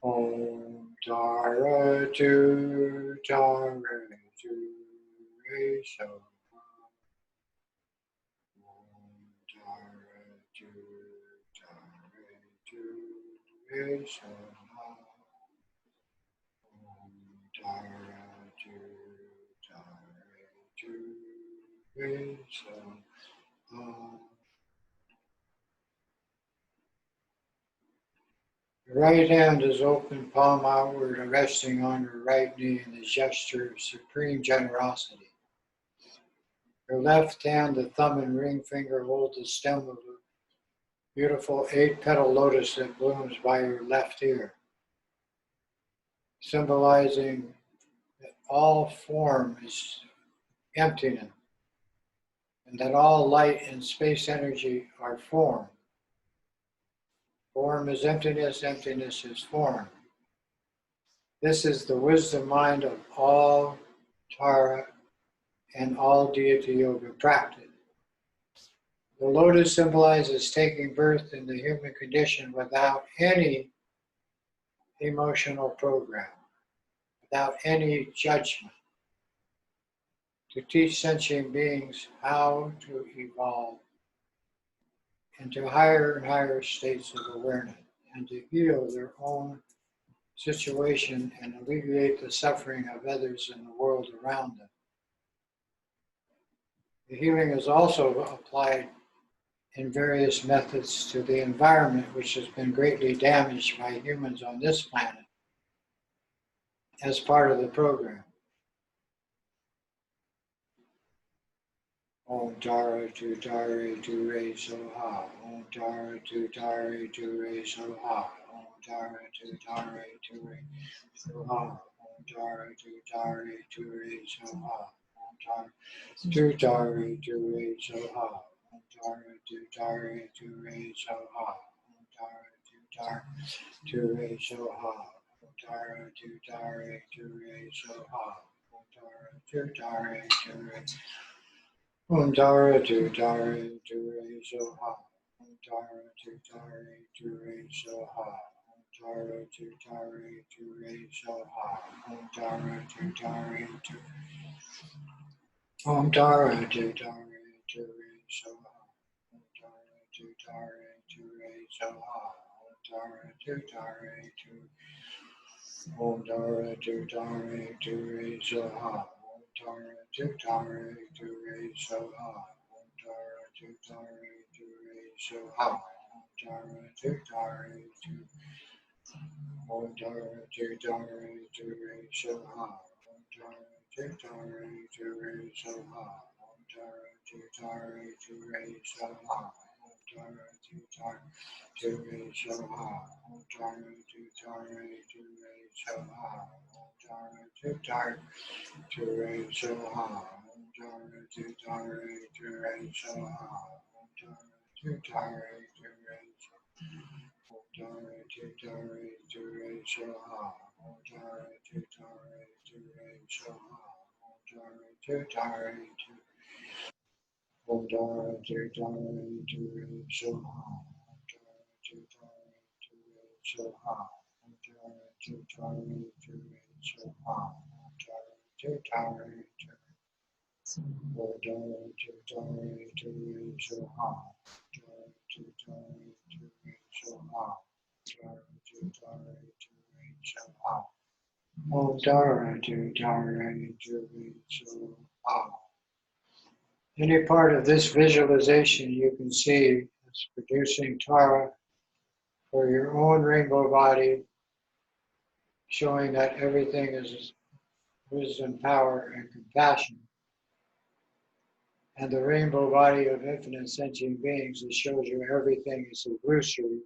Om Tara Tu Tare Tu Re So Ha. Om Tara Tu Tare Tu Re So Ha. Om Tara Tu Tare Tu Re So Ha. Your right hand is open, palm outward, and resting on your right knee in a gesture of supreme generosity. Your left hand, the thumb and ring finger, hold the stem of a beautiful 8-petal lotus that blooms by your left ear, symbolizing that all form is emptiness and that all light and space energy are form. Form is emptiness, emptiness is form. This is the wisdom mind of all Tara and all deity yoga practice. The lotus symbolizes taking birth in the human condition without any emotional program, without any judgment, to teach sentient beings how to evolve into higher and higher states of awareness and to heal their own situation and alleviate the suffering of others in the world around them. The healing is also applied in various methods to the environment, which has been greatly damaged by humans on this planet as part of the program. Om Tara Tu Tare Tu Re So Ha. Om Tara Tu Tare Tu Re So Ha. Om Tara Tu Tare Tu Re So Ha. Om Tara Tu Tare Tu Re So Ha. Om Tara Tu Tare Tu Re So Ha. Om Tara Tu Tare Tu Re So Ha. Tara, Ture Soha, Om Tara, Tutare, Ture Soha, Om Tara, Tutare, Ture, Om Tara, Tutare, Ture Soha, Om Tara, Tutare, Ture Soha, Om Tara, Tutare, Ture Soha, Om Tara, Tutare, Ture Om Tara Tutare Ture Soha. Om Tara Tutare Ture Soha. Om Tara Tutare Ture. Om Tara Tutare Ture Soha. Om Tara Tutare Ture Soha. Om Tara Tutare Ture Soha. Om Tara Tutare Ture. Om Tara Tutare Ture Soha. Om Tara Tutare Ture Soha. Om Tara Tutare Ture Soha. Om Tara Tutare Ture Soha. Om Tara Tutare Ture Soha. Om Tara Tutare Ture Soha. Om Tara Tutare Ture Soha. Om Tara Tutare Ture Soha. Om Tara Tutare Ture Soha. Om Tara Tutare Ture Soha. Om Tara Tutare Ture. Om Tara Tutare Ture Soha. Om Tara Tutare Ture Soha. Om Tara Tutare Ture Soha. Om Tara Tutare Ture. Om Tara Tutare Ture Soha. Om Tara Tutare Ture Soha. Om Tara Tutare Ture Soha. Any part of this visualization you can see is producing Tara for your own rainbow body, showing that everything is wisdom, power, and compassion. And the rainbow body of infinite sentient beings that shows you everything is illusory,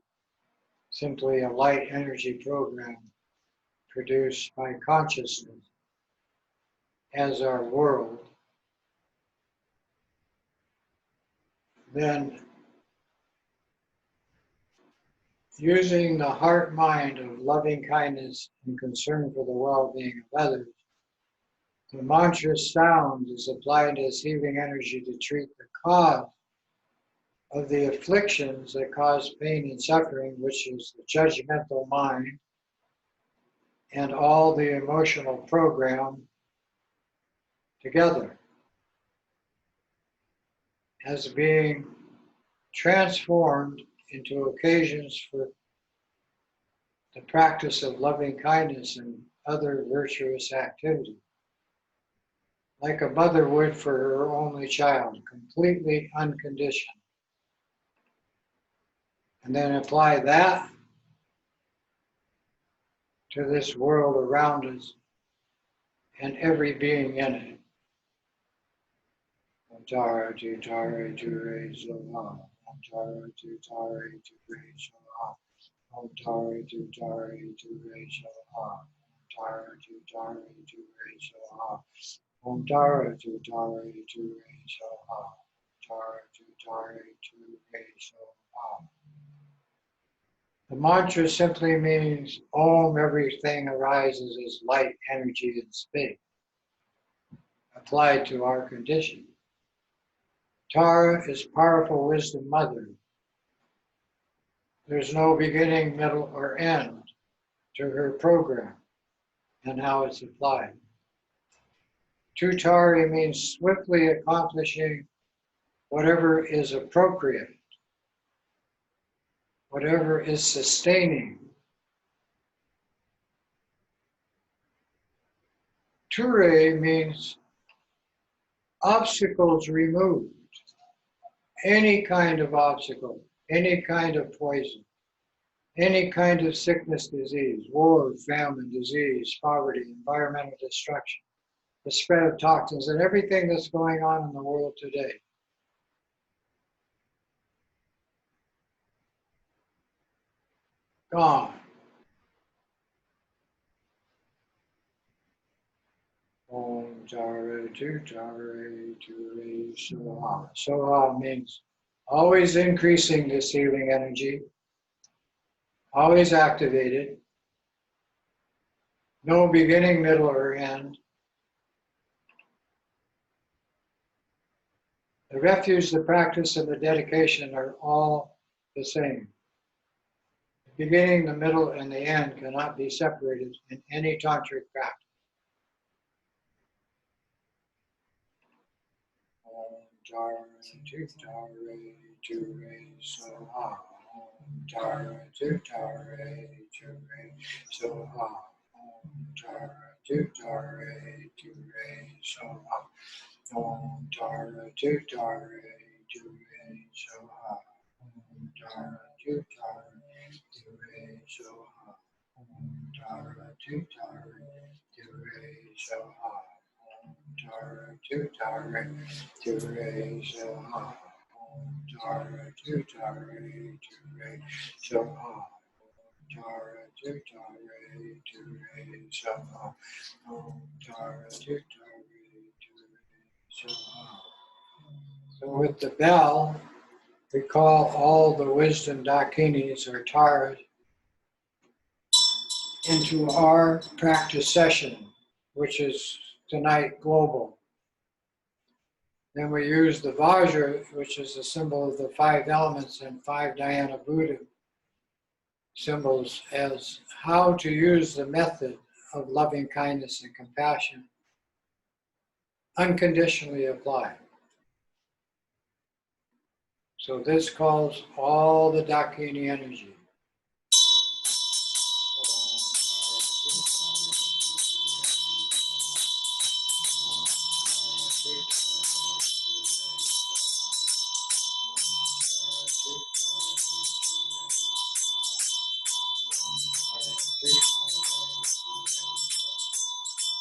simply a light energy program produced by consciousness as our world. Then using the heart mind of loving kindness and concern for the well-being of others, the mantra sound is applied as healing energy to treat the cause of the afflictions that cause pain and suffering, which is the judgmental mind and all the emotional program together as being transformed into occasions for the practice of loving kindness and other virtuous activity, like a mother would for her only child, completely unconditioned. And then apply that to this world around us and every being in it. Om Tara Tutare Ture Soha. Om Tara Tutare Ture Soha. Om Tara Tutare Ture Soha. Om Tara Tutare Ture Soha. Om Tara Tutare Ture Soha. Om Tara Tutare Ture Soha. The mantra simply means Om, everything arises as light, energy, and space, applied to our condition. Tara is powerful wisdom mother. There's no beginning, middle, or end to her program and how it's applied. Tutari means swiftly accomplishing whatever is appropriate, whatever is sustaining. Ture means obstacles removed, any kind of obstacle, any kind of poison, any kind of sickness, disease, war, famine, disease, poverty, environmental destruction, the spread of toxins, and everything that's going on in the world today. Gone. Om Tara Tutare Ture Soha. Soha means always increasing this healing energy, always activated, no beginning, middle, or end. The refuge, the practice, and the dedication are all the same. The beginning, the middle, and the end cannot be separated in any tantric practice. Om Tara Tutare Ture Soha. Om Tara Tutare Ture Soha. Om Tara Tutare Ture Soha. Om Tara Tutare Ture Soha. Om Tara Tutare Ture Soha. Om Tara Tutare Ture Soha. Tara Tutare Ture Soha. Om Tara Tutare Ture Soha. Tara Tutare Ture Soha. Om Tara Tutare Ture Soha. So with the bell, we call all the wisdom dakinis or taras into our practice session, which is tonight global. Then we use the Vajra, which is a symbol of the 5 elements and 5 Dhyana Buddha symbols, as how to use the method of loving kindness and compassion unconditionally applied. So this calls all the Dakini energy.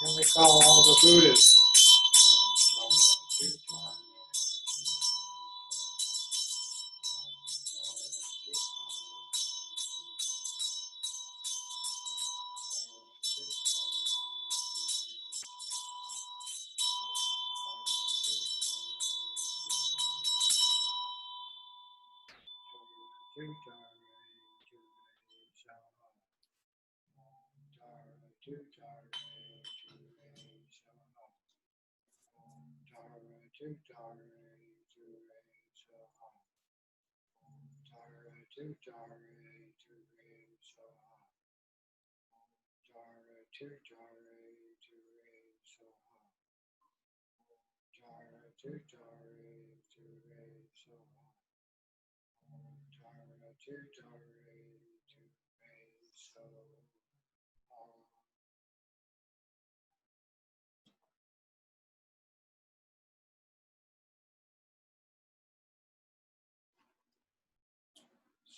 Then we call all the Buddhas.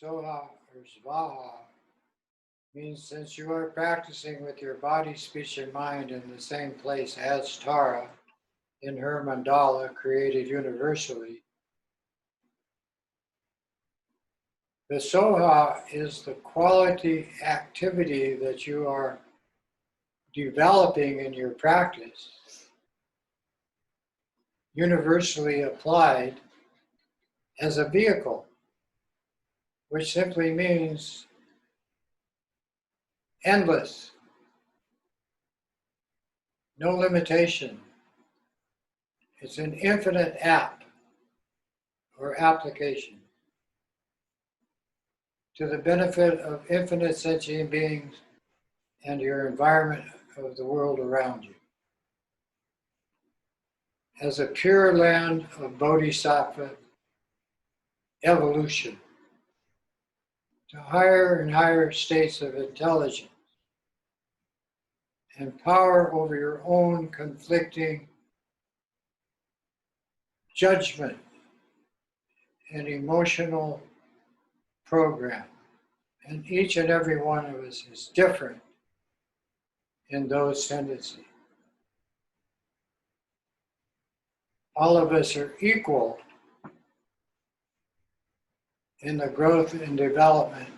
Soha or Svaha means since you are practicing with your body, speech, and mind in the same place as Tara in her mandala created universally, the Soha is the quality activity that you are developing in your practice, universally applied as a vehicle, which simply means endless, no limitation. It's an infinite app or application to the benefit of infinite sentient beings and your environment of the world around you. As a pure land of bodhisattva evolution to higher and higher states of intelligence and power over your own conflicting judgment and emotional program. And each and every one of us is different in those tendencies. All of us are equal in the growth and development.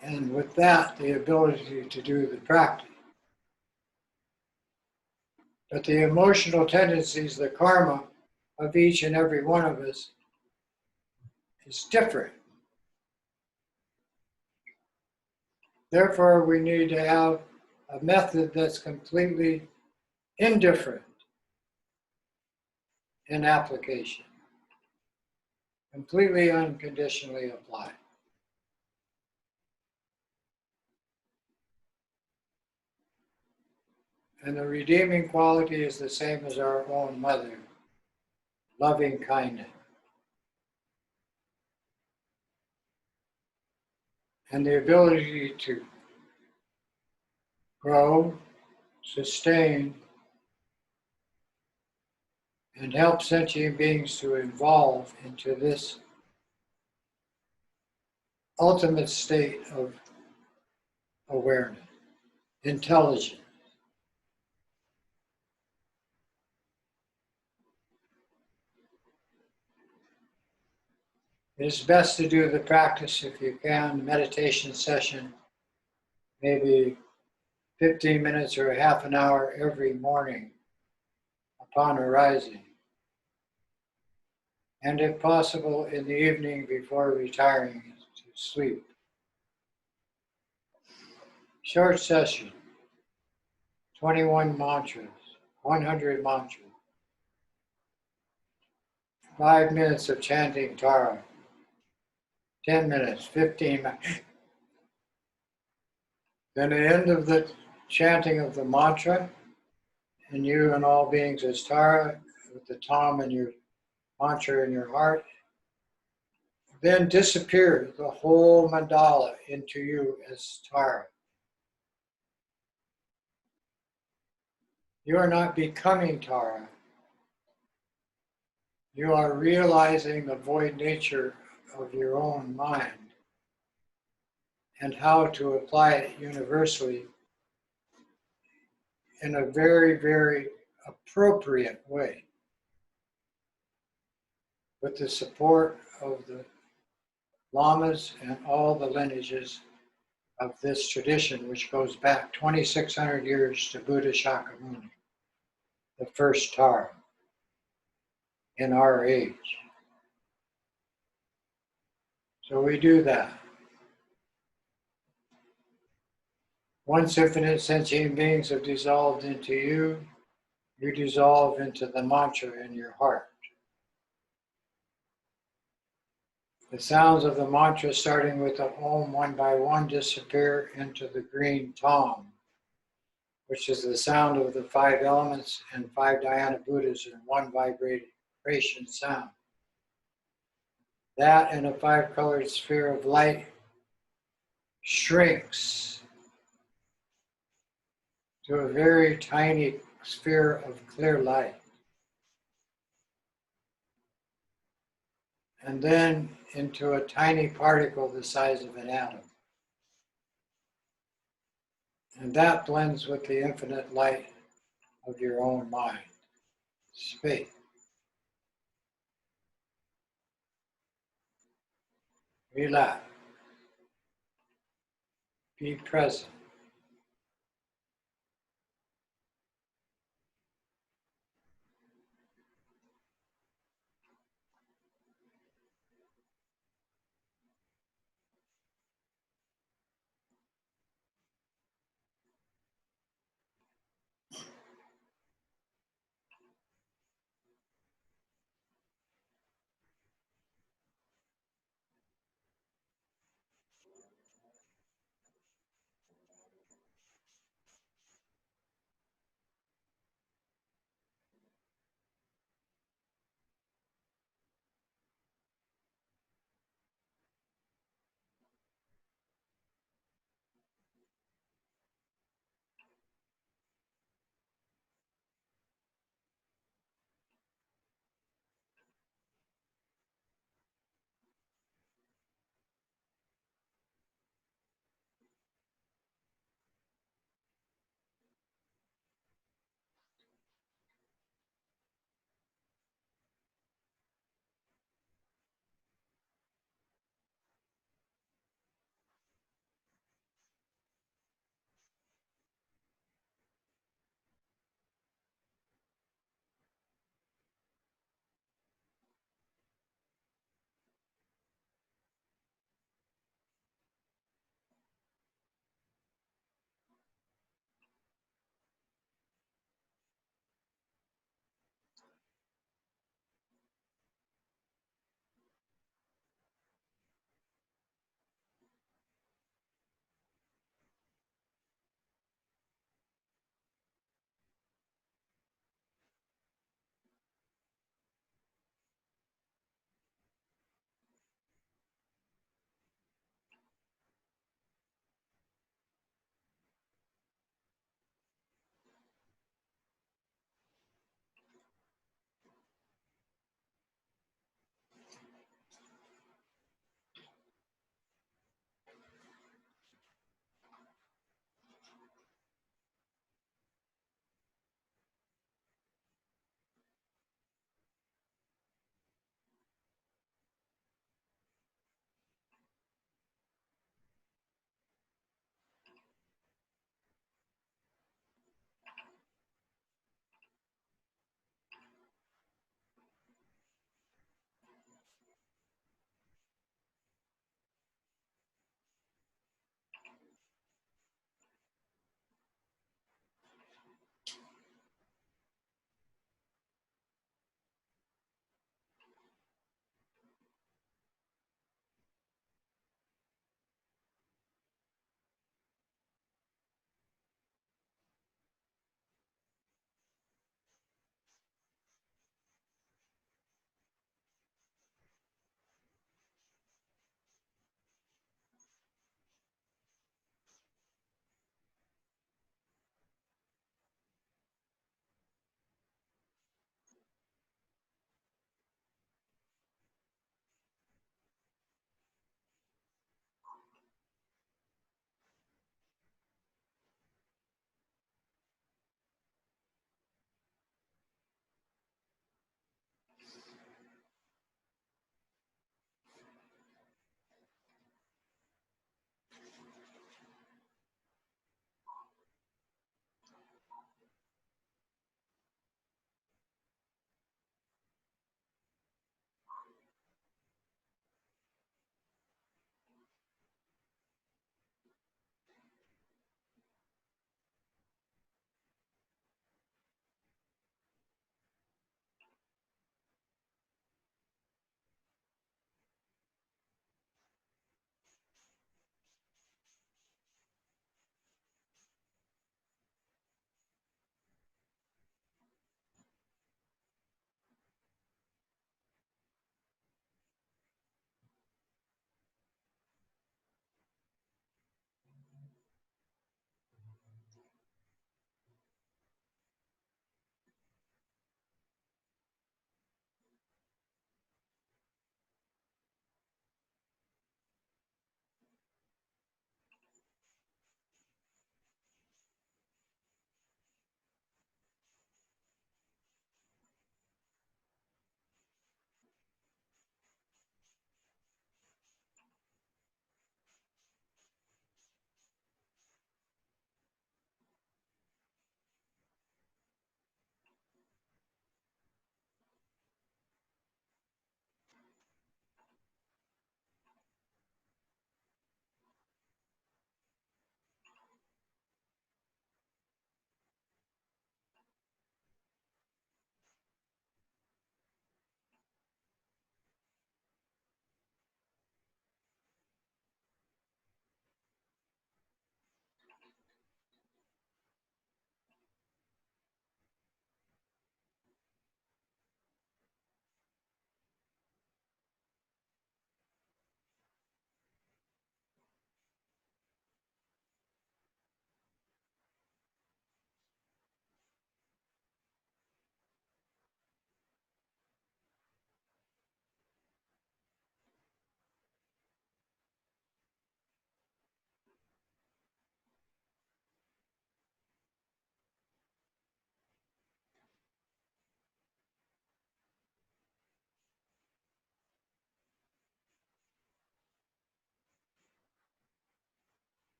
And with that, the ability to do the practice. But the emotional tendencies, the karma of each and every one of us is different. Therefore, we need to have a method that's completely indifferent in application, completely unconditionally applied. And the redeeming quality is the same as our own mother, loving kindness. And the ability to grow, sustain, and help sentient beings to evolve into this ultimate state of awareness, intelligence. It's best to do the practice if you can, meditation session, maybe 15 minutes or a half an hour every morning upon arising. And if possible, in the evening before retiring to sleep. Short session, 21 mantras, 100 mantras, 5 minutes of chanting Tara, 10 minutes, 15 minutes. Then at the end of the chanting of the mantra, and you and all beings as Tara, with the Tom and your mantra in your heart, then disappear the whole mandala into you as Tara. You are not becoming Tara. You are realizing the void nature of your own mind and how to apply it universally in a very, very appropriate way with the support of the lamas and all the lineages of this tradition, which goes back 2,600 years to Buddha Shakyamuni, the first Tara in our age. So we do that. Once infinite sentient beings have dissolved into you, you dissolve into the mantra in your heart. The sounds of the mantra, starting with the Om, one by one disappear into the green Tom, which is the sound of the 5 elements and 5 dhyana Buddhas in one vibration sound. That and a 5-colored sphere of light shrinks to a very tiny sphere of clear light. And then into a tiny particle the size of an atom. And that blends with the infinite light of your own mind, space. Relax. Be present.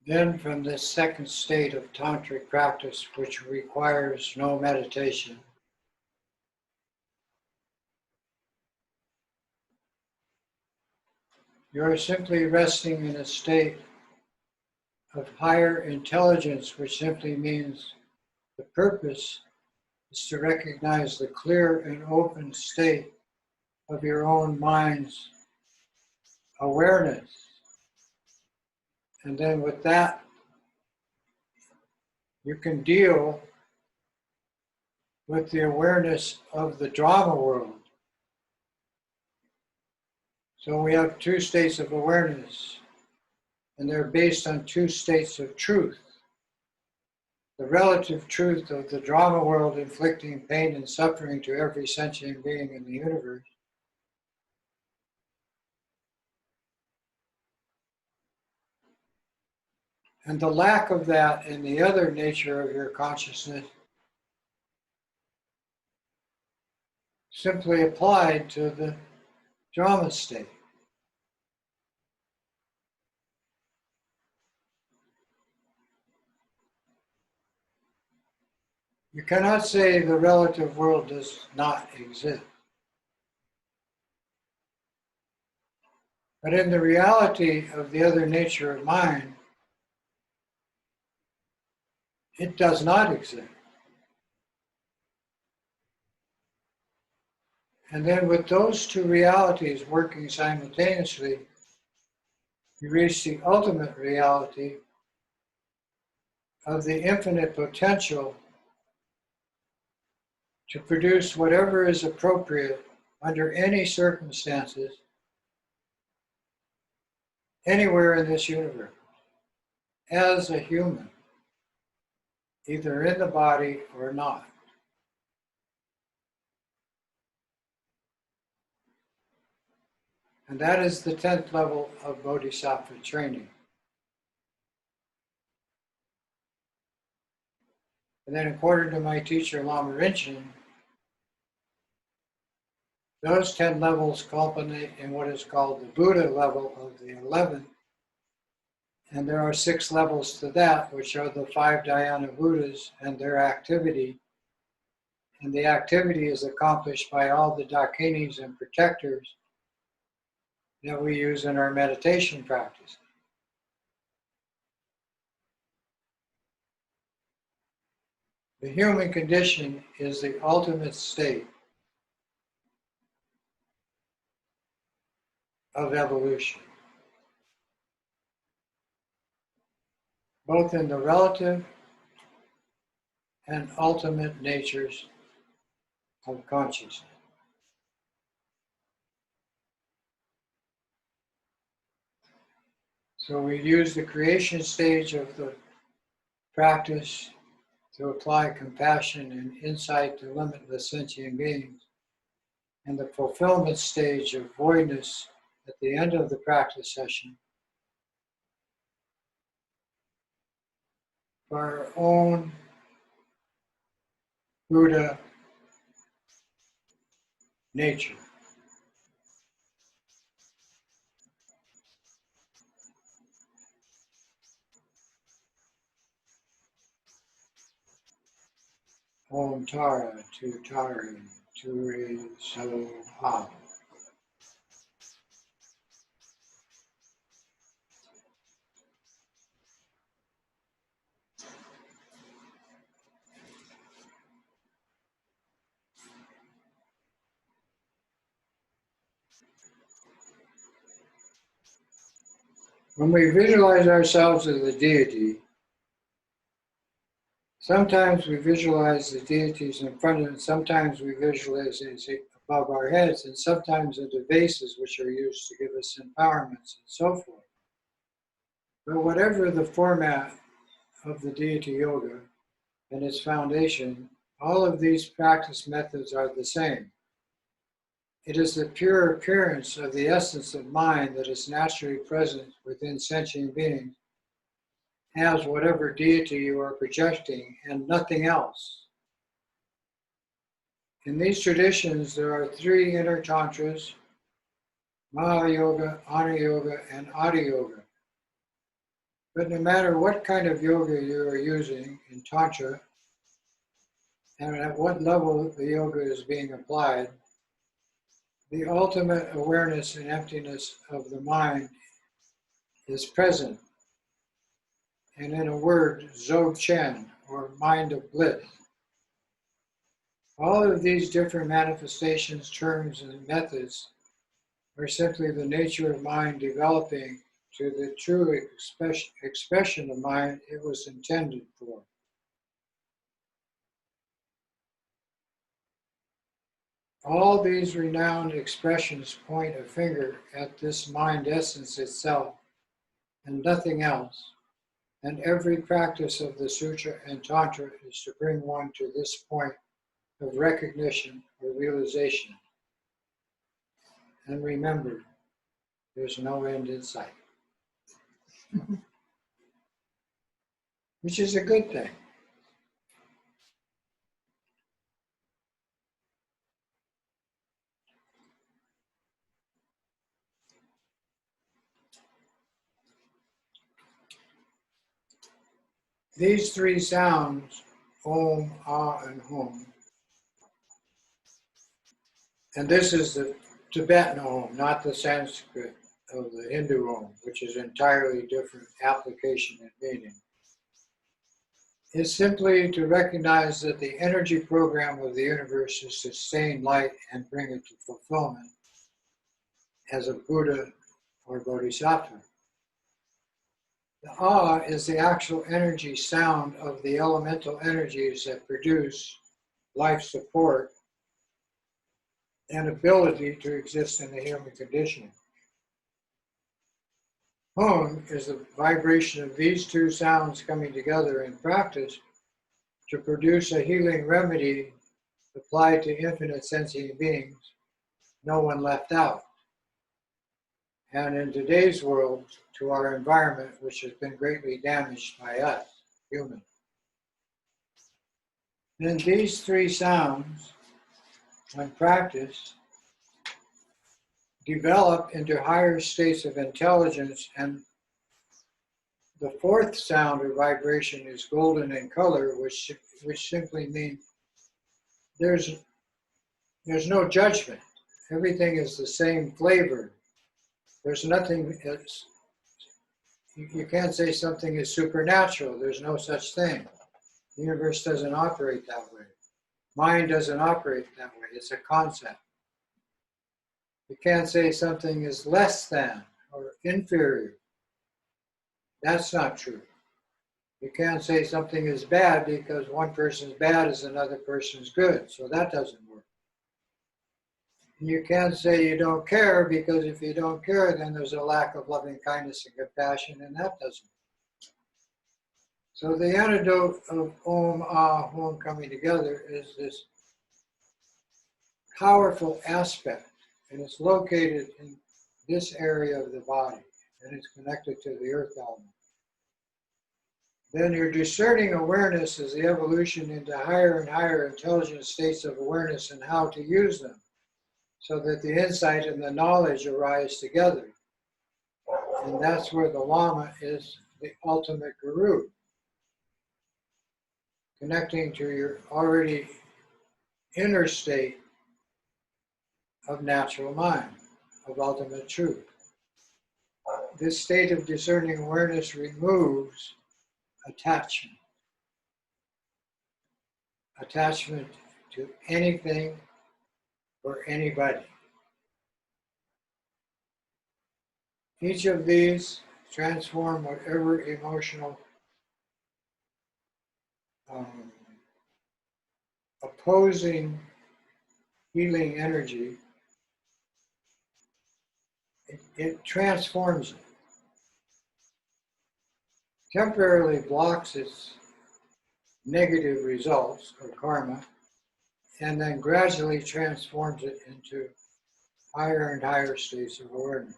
Then from this second state of tantric practice, which requires no meditation, you're simply resting in a state of higher intelligence, which simply means the purpose is to recognize the clear and open state of your own mind's awareness. And then with that, you can deal with the awareness of the drama world. So we have two states of awareness, and they're based on two states of truth. The relative truth of the drama world inflicting pain and suffering to every sentient being in the universe. And the lack of that in the other nature of your consciousness simply applied to the drama state. You cannot say the relative world does not exist. But in the reality of the other nature of mind, it does not exist. And then with those two realities working simultaneously, you reach the ultimate reality of the infinite potential to produce whatever is appropriate under any circumstances, anywhere in this universe, as a human, either in the body or not. And that is the 10th level of Bodhisattva training. And then according to my teacher, Lama Rinchen, those 10 levels culminate in what is called the Buddha level of the 11th. And there are 6 levels to that, which are the 5 Dhyana Buddhas and their activity. And the activity is accomplished by all the dakinis and protectors that we use in our meditation practice. The human condition is the ultimate state of evolution, both in the relative and ultimate natures of consciousness. So we use the creation stage of the practice to apply compassion and insight to limitless sentient beings, and the fulfillment stage of voidness at the end of the practice session for our own Buddha nature. Om Tara, Tu Tara, Turi So Ha. When we visualize ourselves as a deity, sometimes we visualize the deities in front of us, sometimes we visualize it above our heads, and sometimes into vases which are used to give us empowerments and so forth. But whatever the format of the deity yoga and its foundation, all of these practice methods are the same. It is the pure appearance of the essence of mind that is naturally present within sentient beings as whatever deity you are projecting and nothing else. In these traditions, there are 3 inner tantras: Mahayoga, Ana Yoga, and Adi Yoga. But no matter what kind of yoga you are using in Tantra, and at what level the yoga is being applied, the ultimate awareness and emptiness of the mind is present. And in a word, Dzogchen, or mind of bliss. All of these different manifestations, terms, and methods are simply the nature of mind developing to the true expression of mind it was intended for. All these renowned expressions point a finger at this mind essence itself and nothing else, and every practice of the Sutra and Tantra is to bring one to this point of recognition or realization. And remember, there's no end in sight, which is a good thing. These three sounds, Om, Ah, and Hum, and this is the Tibetan Om, not the Sanskrit of the Hindu Om, which is entirely different application and meaning, is simply to recognize that the energy program of the universe is to sustain light and bring it to fulfillment as a Buddha or Bodhisattva. The Ah is the actual energy sound of the elemental energies that produce life support and ability to exist in the human condition. Hum is the vibration of these two sounds coming together in practice to produce a healing remedy applied to infinite sentient beings, no one left out. And in today's world, to our environment, which has been greatly damaged by us, humans. Then these three sounds, when practiced, develop into higher states of intelligence, and the fourth sound or vibration is golden in color, which simply means there's no judgment. Everything is the same flavor. There's nothing, you can't say something is supernatural. There's no such thing. The universe doesn't operate that way. Mind doesn't operate that way. It's a concept. You can't say something is less than or inferior. That's not true. You can't say something is bad because one person's bad is another person's good. So that doesn't work. And you can't say you don't care because if you don't care, then there's a lack of loving kindness and compassion, and that doesn't work. So the antidote of Om, Ah, Hum coming together is this powerful aspect, and it's located in this area of the body, and it's connected to the earth element. Then your discerning awareness is the evolution into higher and higher intelligent states of awareness and how to use them, so that the insight and the knowledge arise together. And that's where the Lama is the ultimate guru, connecting to your already inner state of natural mind, of ultimate truth. This state of discerning awareness removes attachment. Attachment to anything or anybody. Each of these transform whatever emotional opposing healing energy, it transforms it. Temporarily blocks its negative results or karma, and then gradually transforms it into higher and higher states of awareness.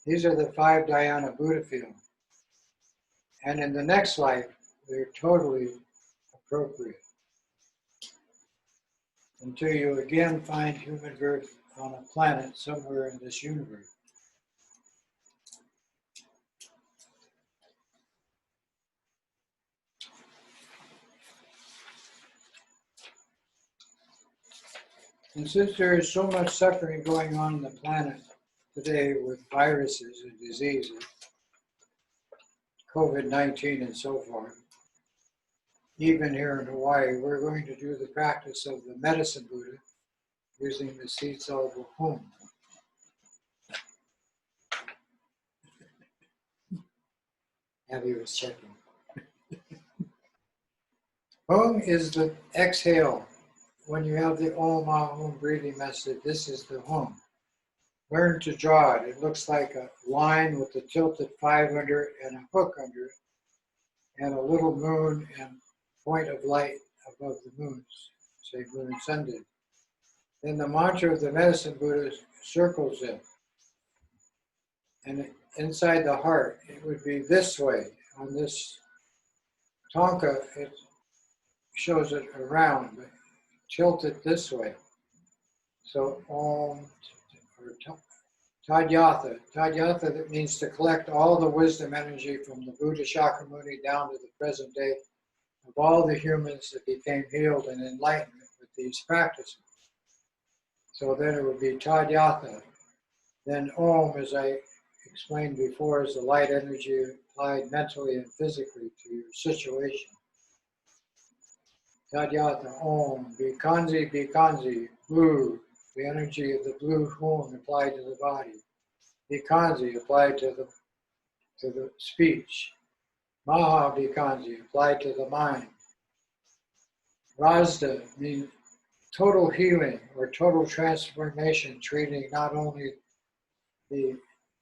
These are the 5 dhyana Buddha fields. And in the next life, they're totally appropriate. Until you again find human birth on a planet somewhere in this universe. And since there is so much suffering going on the planet today with viruses and diseases, COVID-19 and so forth, even here in Hawaii, we're going to do the practice of the medicine Buddha using the seed soluble home. Abby was checking. Hum is the exhale. When you have the Om Hum breathing method, this is the hum. Learn to draw it. It looks like a line with a tilted 5 under it and a hook under it, and a little moon and point of light above the moons, say moon and sun did. Then the mantra of the medicine Buddha circles it. And inside the heart, it would be this way. On this Tonka, it shows it around, but tilt it this way. So Om, or Tadyatha. Tadyatha, that means to collect all the wisdom energy from the Buddha Shakyamuni down to the present day of all the humans that became healed and enlightened with these practices. So then it would be Tadyatha. Then Om, as I explained before, is the light energy applied mentally and physically to your situation. Tadyatha Om, Bikanzi, Bikanzi, blue, the energy of the blue horn applied to the body. Bikanzi applied to the speech. Maha Bikanzi applied to the mind. Razda means total healing or total transformation, treating not only the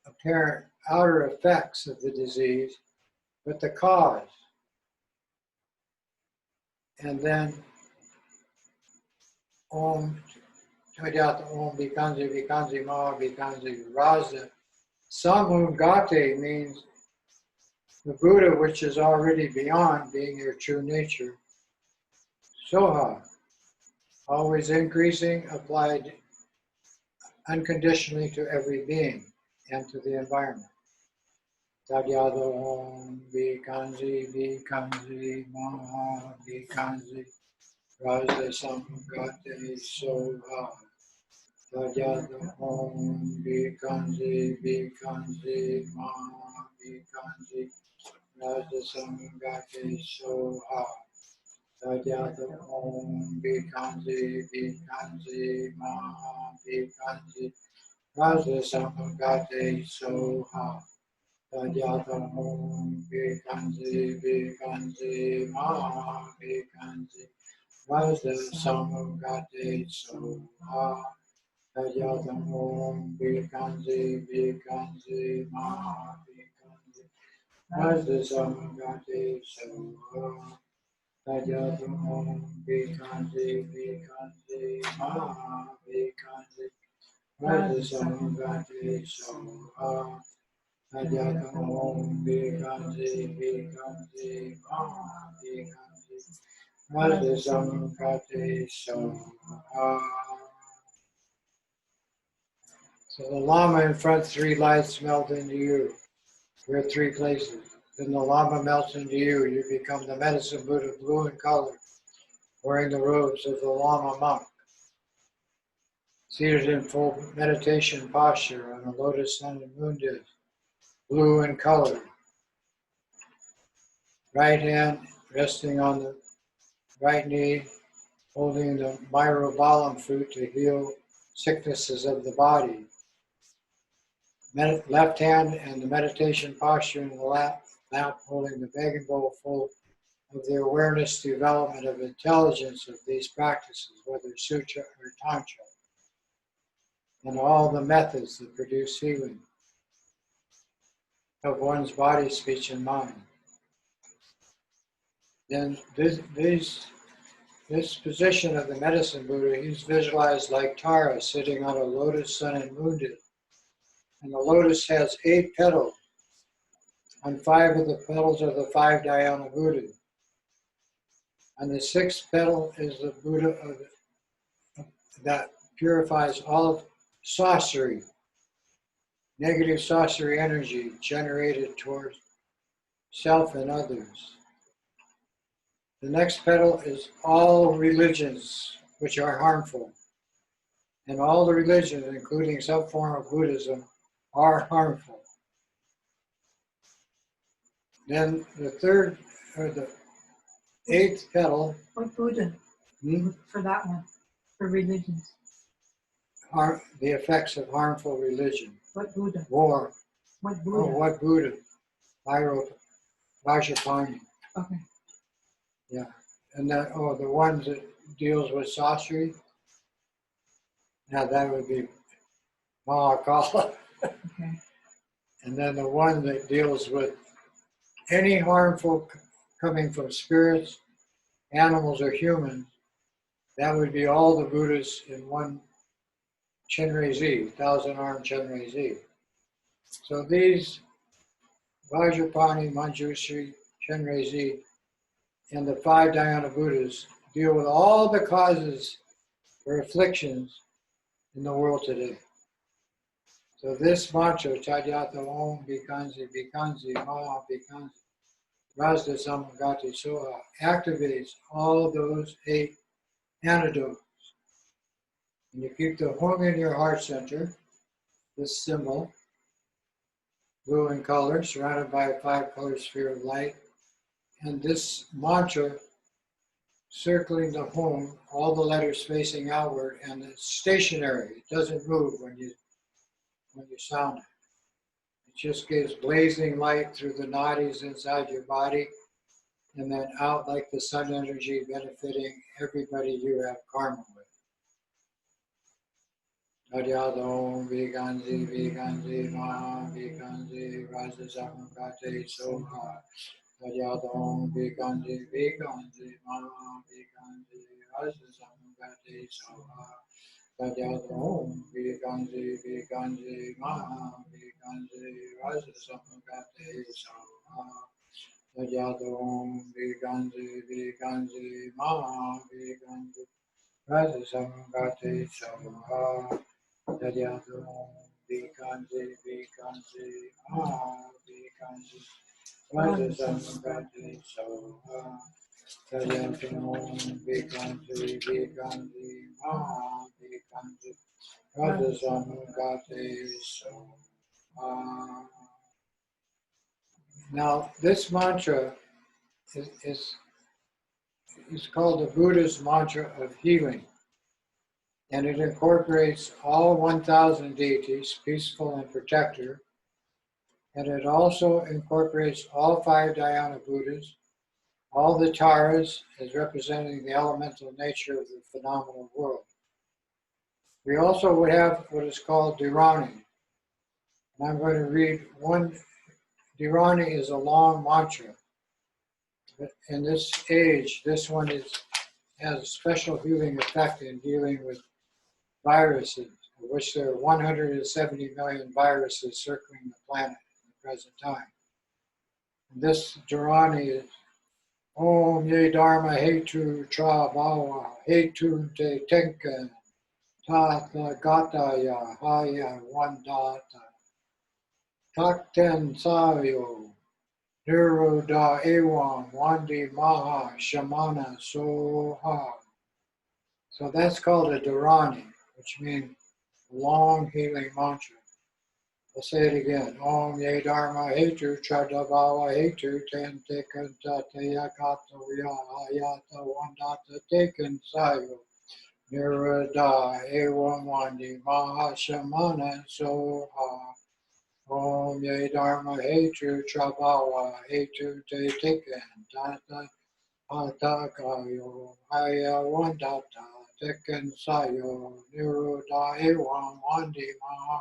apparent outer effects of the disease, but the cause. And then Om, Tadyatha Om, Bikanzi, Bikanzi, Maha Bikanzi, Razda. Samungate means the Buddha, which is already beyond being your true nature. Soha, always increasing, applied unconditionally to every being and to the environment. Tadyatha Om, Bikanzi, Bikanzi, Maha Bikanzi, Raja Samgate Soha. Tadyatha Om, Bikanzi, Bikanzi, Maha Bikanzi, Raja Samgate Soha. Tadyatha Om, Bikanzi, Bikanzi, Maha Bikanzi, Raja Samgate Soha. Tadyatha Om, Bikanzi, Bikanzi, Maha Bikanzi, Raja Samgate Soha. Tadyatha Om, Bikanzi, Bikanzi, Maha Bikanzi, Raja Samgate Soha. Tadyatha Om, Bikanzi, Bikanzi, Maha Bikanzi, Raja Samgate Soha. Tadyatha Om, Bikanzi, Bikanzi, Maha Bikanzi, Raja Samgate Soha. So the Lama in front, 3 lights melt into you. You're 3 places. Then the Lama melts into you. You become the medicine Buddha, blue in color, wearing the robes of the Lama monk. Seated in full meditation posture on a lotus sun and moon disk, blue in color. Right hand resting on the right knee, holding the myrobalan fruit to heal sicknesses of the body. Left hand and the meditation posture in the lap holding the begging bowl full of the awareness development of intelligence of these practices, whether sutra or tantra, and all the methods that produce healing of one's body, speech, and mind. Then this position of the medicine Buddha, he's visualized like Tara sitting on a lotus sun and moon disk. And the lotus has 8 petals. On 5 of the petals are the 5 dhyana Buddhas. And the 6th petal is the Buddha that purifies all sorcery, negative sorcery energy generated towards self and others. The next petal is all religions which are harmful. and all the religions, including some form of Buddhism, are harmful. Then the third, or the eighth petal, What Buddha for that one? For religions. are the effects of harmful religion. What Buddha? War. What Buddha? Oh, what Buddha? Vajrapani. Okay. Yeah. And that, the ones that deals with sorcery, now that would be Mahakala. Okay. And then the one that deals with any harmful coming from spirits, animals, or humans, that would be all the Buddhas in one Chenrezig, thousand-armed Chenrezig. So these Vajrapani, Manjushri, Chenrezig, and the five Dhyana Buddhas deal with all the causes for afflictions in the world today. So this mantra, Tadyata Om Bhikansi Bhikansi Maha Bhikansi Rajda Samagati Soha, activates all those 8 antidotes. And you keep the hung in your heart center, this symbol, blue in color, surrounded by a 5-color sphere of light. And this mantra circling the home, all the letters facing outward, and it's stationary. It doesn't move when you sound it. It just gives blazing light through the nadis inside your body, and then out like the sun energy, benefiting everybody you have karma with. Tadyata Om Bhikansi Bhikansi Maha Bhikansi Raja Samagate Soha. Tadyata Om Bhikansi Bhikansi Maha Bhikansi Raja Samagate Soha. Tadyata Om Bhikansi Bhikansi Maha Bhikansi Raja Samagate Soha. Tadyata Om Bhikansi Bhikansi Maha Bhikansi Raja Samagate Soha. Tadyata Om Bhikansi Bhikansi Maha Bhikansi Raja Samagate Soha. Tadyata Om Bhikansi Bhikansi Maha Bhikansi Raja Samagate Soha. Now, this mantra is called the Buddha's mantra of healing, and it incorporates all 1,000 deities, peaceful and protector, and it also incorporates all 5 Dhyana Buddhas, all the Taras as representing the elemental nature of the phenomenal world. We also would have what is called Dharani, and I'm going to read one. Dharani is a long mantra. But in this age, this one has a special healing effect in dealing with viruses, of which there are 170 million viruses circling the planet at the present time. And this Dharani is Om Ye Dharma Hetu Tra Bhava Hetu Te Tenka Tata Gataya Haya Wandata Takten Sayo Niruda Ewan Wandi Maha Shamana Soha. So that's called a Dharani, which means long healing mantra. I'll say it again. Om Ye Dharma Hetu Chadabhava Hetu Ten Tekan Tataya Kata Hayata Wandata Tekan Sayo Niruda Ewan Wandi Maha Shamana Soha. Om Ye Dharma Hetu Trabhawa Hetu Te Tekan Tata Hatakayo Haya Wandata Tekan Sayo Niruda Ewan Wandi Maha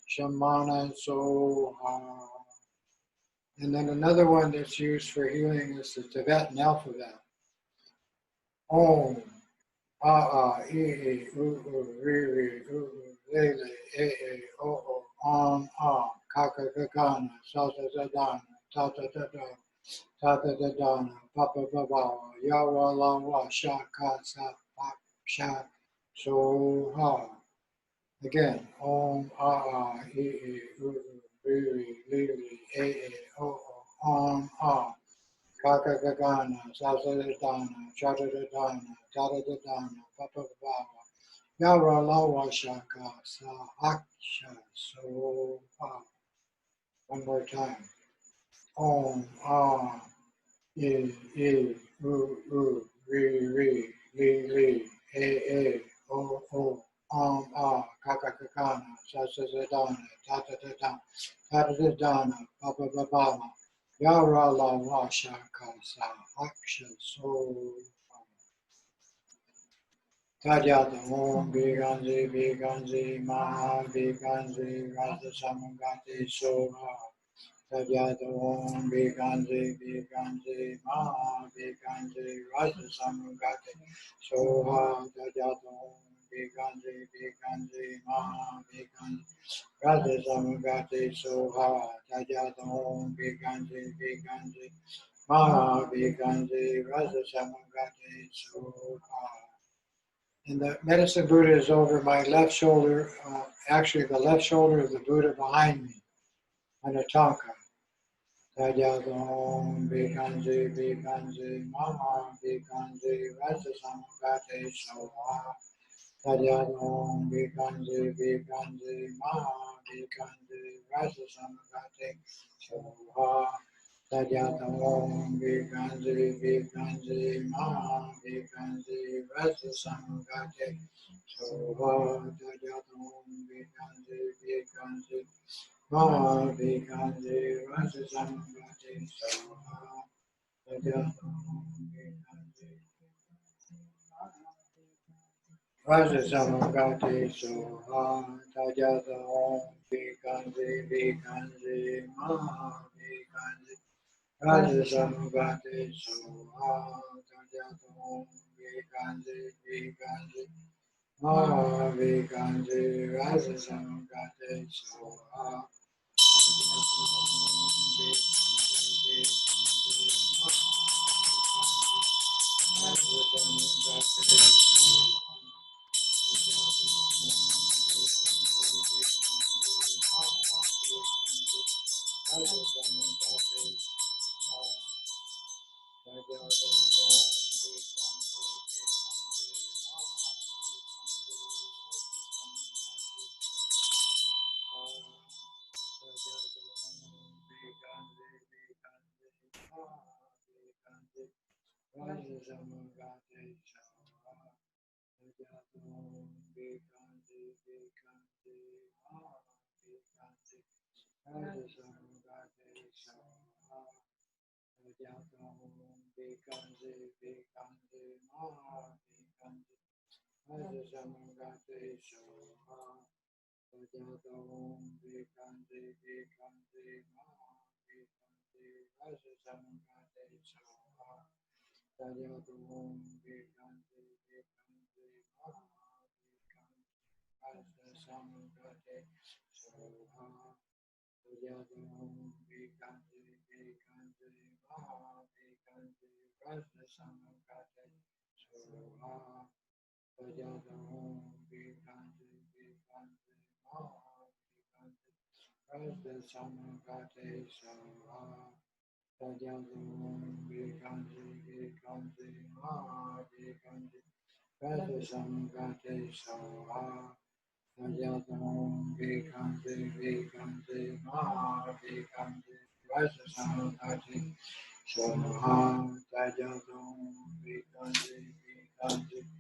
Shamana Soha. And then another one that's used for healing is the Tibetan alphabet. Om, A, E, U, Ri, Ri, U, Le, Le, E, O, Om, A, Kaka, Kakana, Sata, Dadana, Tata, Dada, Tata, Dadana, Papa, Baba, Yawa, Lawa, Shaka, Sa, Pak, Sha, So, Ha. Again, Om, A, E, U, Ri, Ri, Li, Li, E, O, Om, A. Kaka Gagana, Sasa Dana, Chata Dana, Tata Dana, Papa Baba, Yara Lawa Shaka Sa Aksha Soha. One more time. Om Ah I Ri Li O Kaka Kakana Sasadana Tata Tata Papa Babama Yara Lawa Shaka Sa Aksha So Tadyata Om Biganzi Maha Biganzi Rasa Samagati Soha Tadyata Om Biganzi Maha Biganzi Rasa Samagati Soha Tadyata Om Biganzi Maha Biganzi Rasa Samagati Soha Tadyata Om Biganzi Maha Biganzi Rasa Samagati Soha. And the medicine Buddha is over my left shoulder, actually the left shoulder of the Buddha behind me on a tanka. Tadyadom Bikanji Mama Bikanji Rajasamagate Soha. Tadyadom Bikanji Mama Bikanji Rajasamagate Soha. Tadyadom Bikanji Mama Bikanji Rajasamagate Soha. Tadyadom Bikanji Maha Vikanji Rajasamagati Soha Rajasamagati Soha Tajatam Vikanji Maha Vikanji Rajasamagati Soha Tajatam Vikanji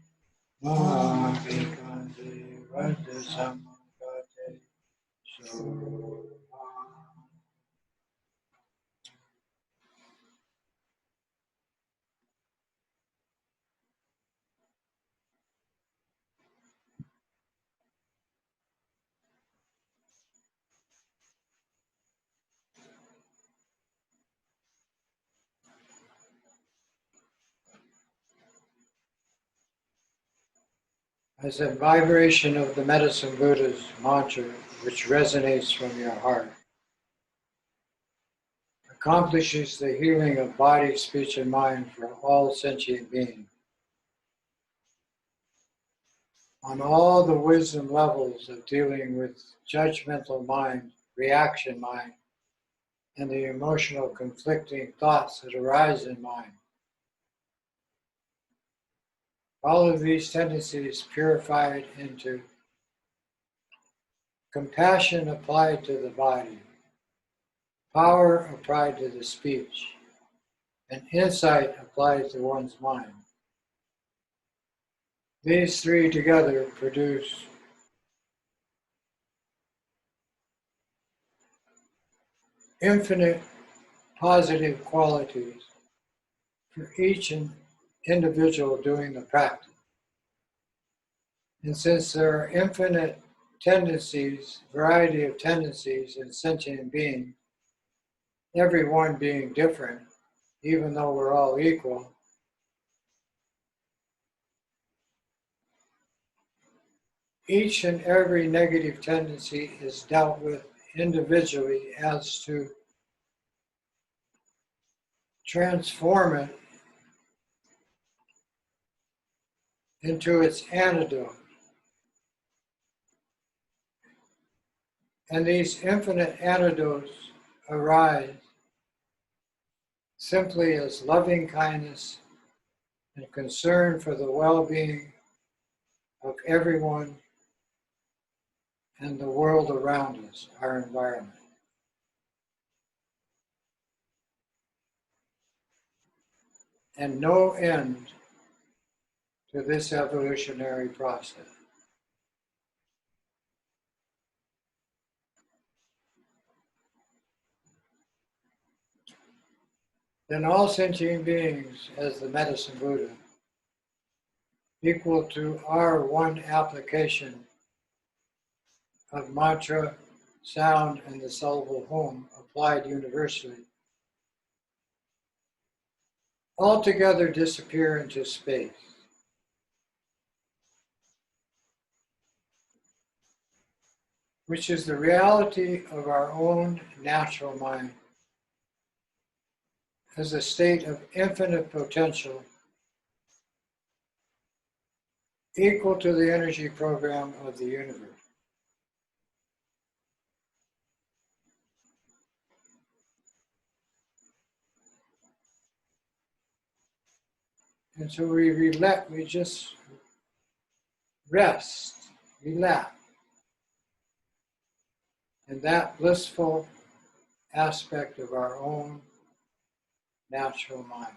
Maha Vikanji Rajasamagati Soha As a vibration of the Medicine Buddha's mantra, which resonates from your heart, accomplishes the healing of body, speech, and mind for all sentient beings. On all the wisdom levels of dealing with judgmental mind, reaction mind, and the emotional conflicting thoughts that arise in mind. All of these tendencies purified into compassion applied to the body, power applied to the speech, and insight applied to one's mind. These three together produce infinite positive qualities for each individual doing the practice. And since there are infinite tendencies, variety of tendencies in sentient beings, every one being different, even though we're all equal, each and every negative tendency is dealt with individually as to transform it into its antidote. And these infinite antidotes arise simply as loving kindness and concern for the well-being of everyone and the world around us, our environment. And no end to this evolutionary process. Then all sentient beings, as the Medicine Buddha, equal to our one application of mantra, sound, and the syllable home applied universally, altogether disappear into space. Which is the reality of our own natural mind as a state of infinite potential equal to the energy program of the universe. And so we just rest, relax in that blissful aspect of our own natural mind.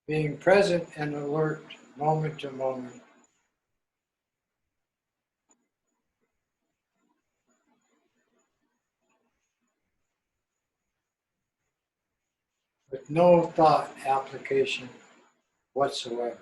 Being present and alert moment to moment. With no thought application whatsoever.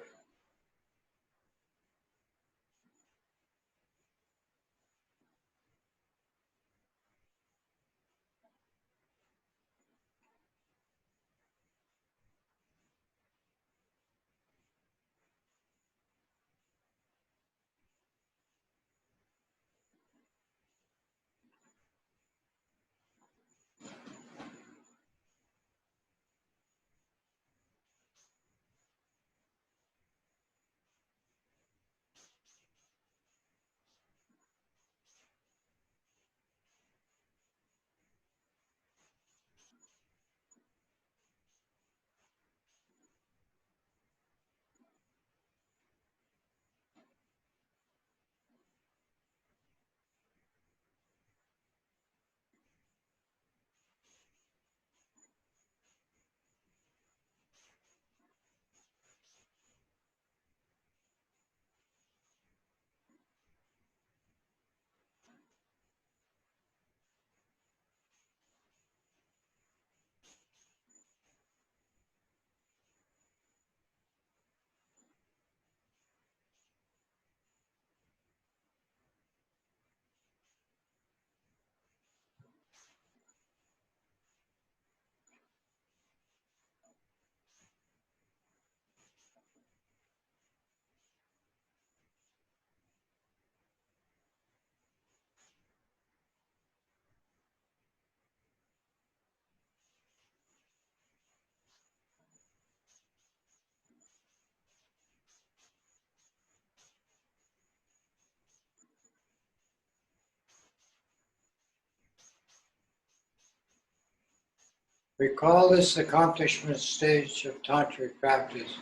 We call this accomplishment stage of tantric practice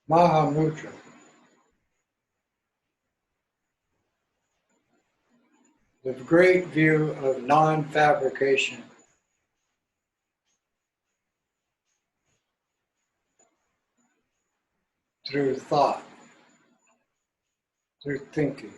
Mahamudra. The great view of non-fabrication. Through thought, through thinking.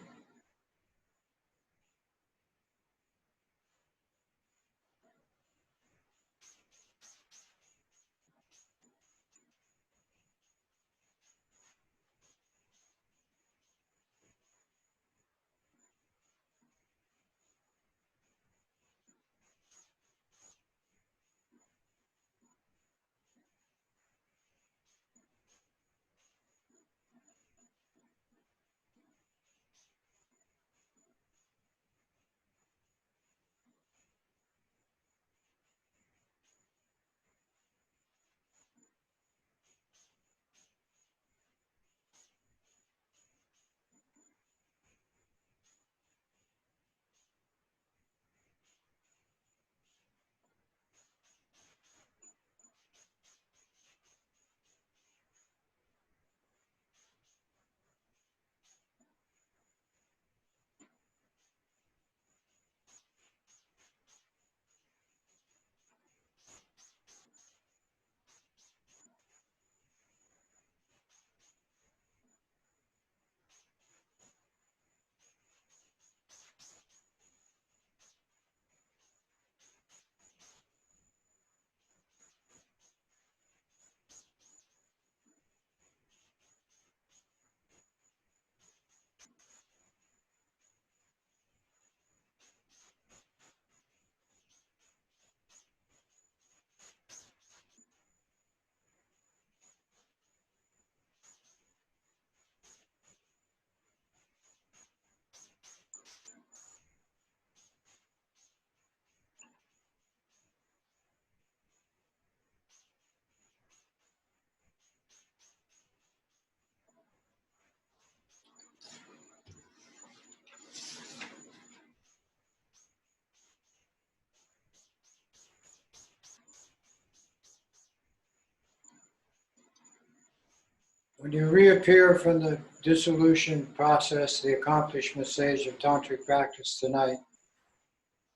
When you reappear from the dissolution process, the accomplishment stage of tantric practice tonight,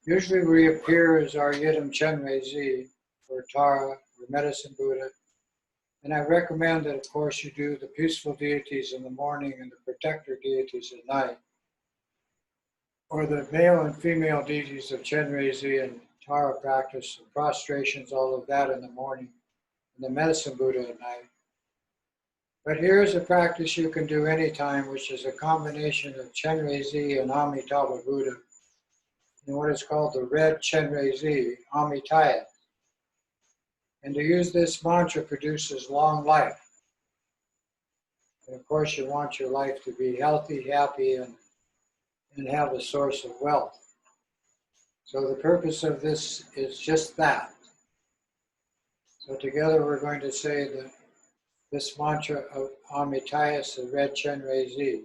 usually reappear as our Yidam Chenrezig, or Tara, or Medicine Buddha. And I recommend that, of course, you do the peaceful deities in the morning and the protector deities at night, or the male and female deities of Chenrezig and Tara practice, and prostrations, all of that in the morning, and the Medicine Buddha at night. But here's a practice you can do anytime, which is a combination of Chenrezig and Amitabha Buddha in what is called the red Chenrezig, Amitaya. And to use this mantra produces long life. And of course, you want your life to be healthy, happy, and have a source of wealth. So the purpose of this is just that. So together we're going to say this mantra of Amitayas, the red Chenrezig.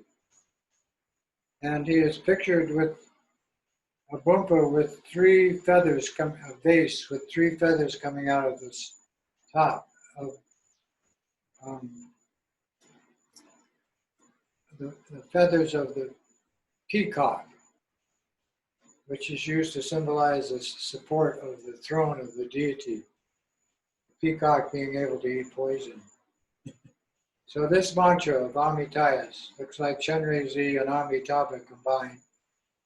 And he is pictured with a bumpa with three feathers, a vase with three feathers coming out of this top of the feathers of the peacock, which is used to symbolize the support of the throne of the deity. The peacock being able to eat poison. So this mantra of Amitayas looks like Chenrezig and Amitabha combined,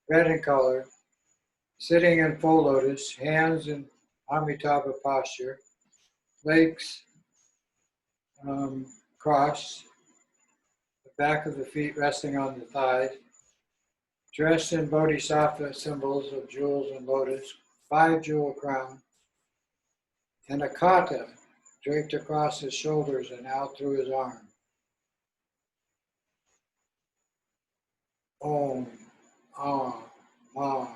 red in color, sitting in full lotus, hands in Amitabha posture, legs crossed, the back of the feet resting on the thighs, dressed in bodhisattva symbols of jewels and lotus, 5-jewel crown, and a kata draped across his shoulders and out through his arm. Om, Ah, Ma,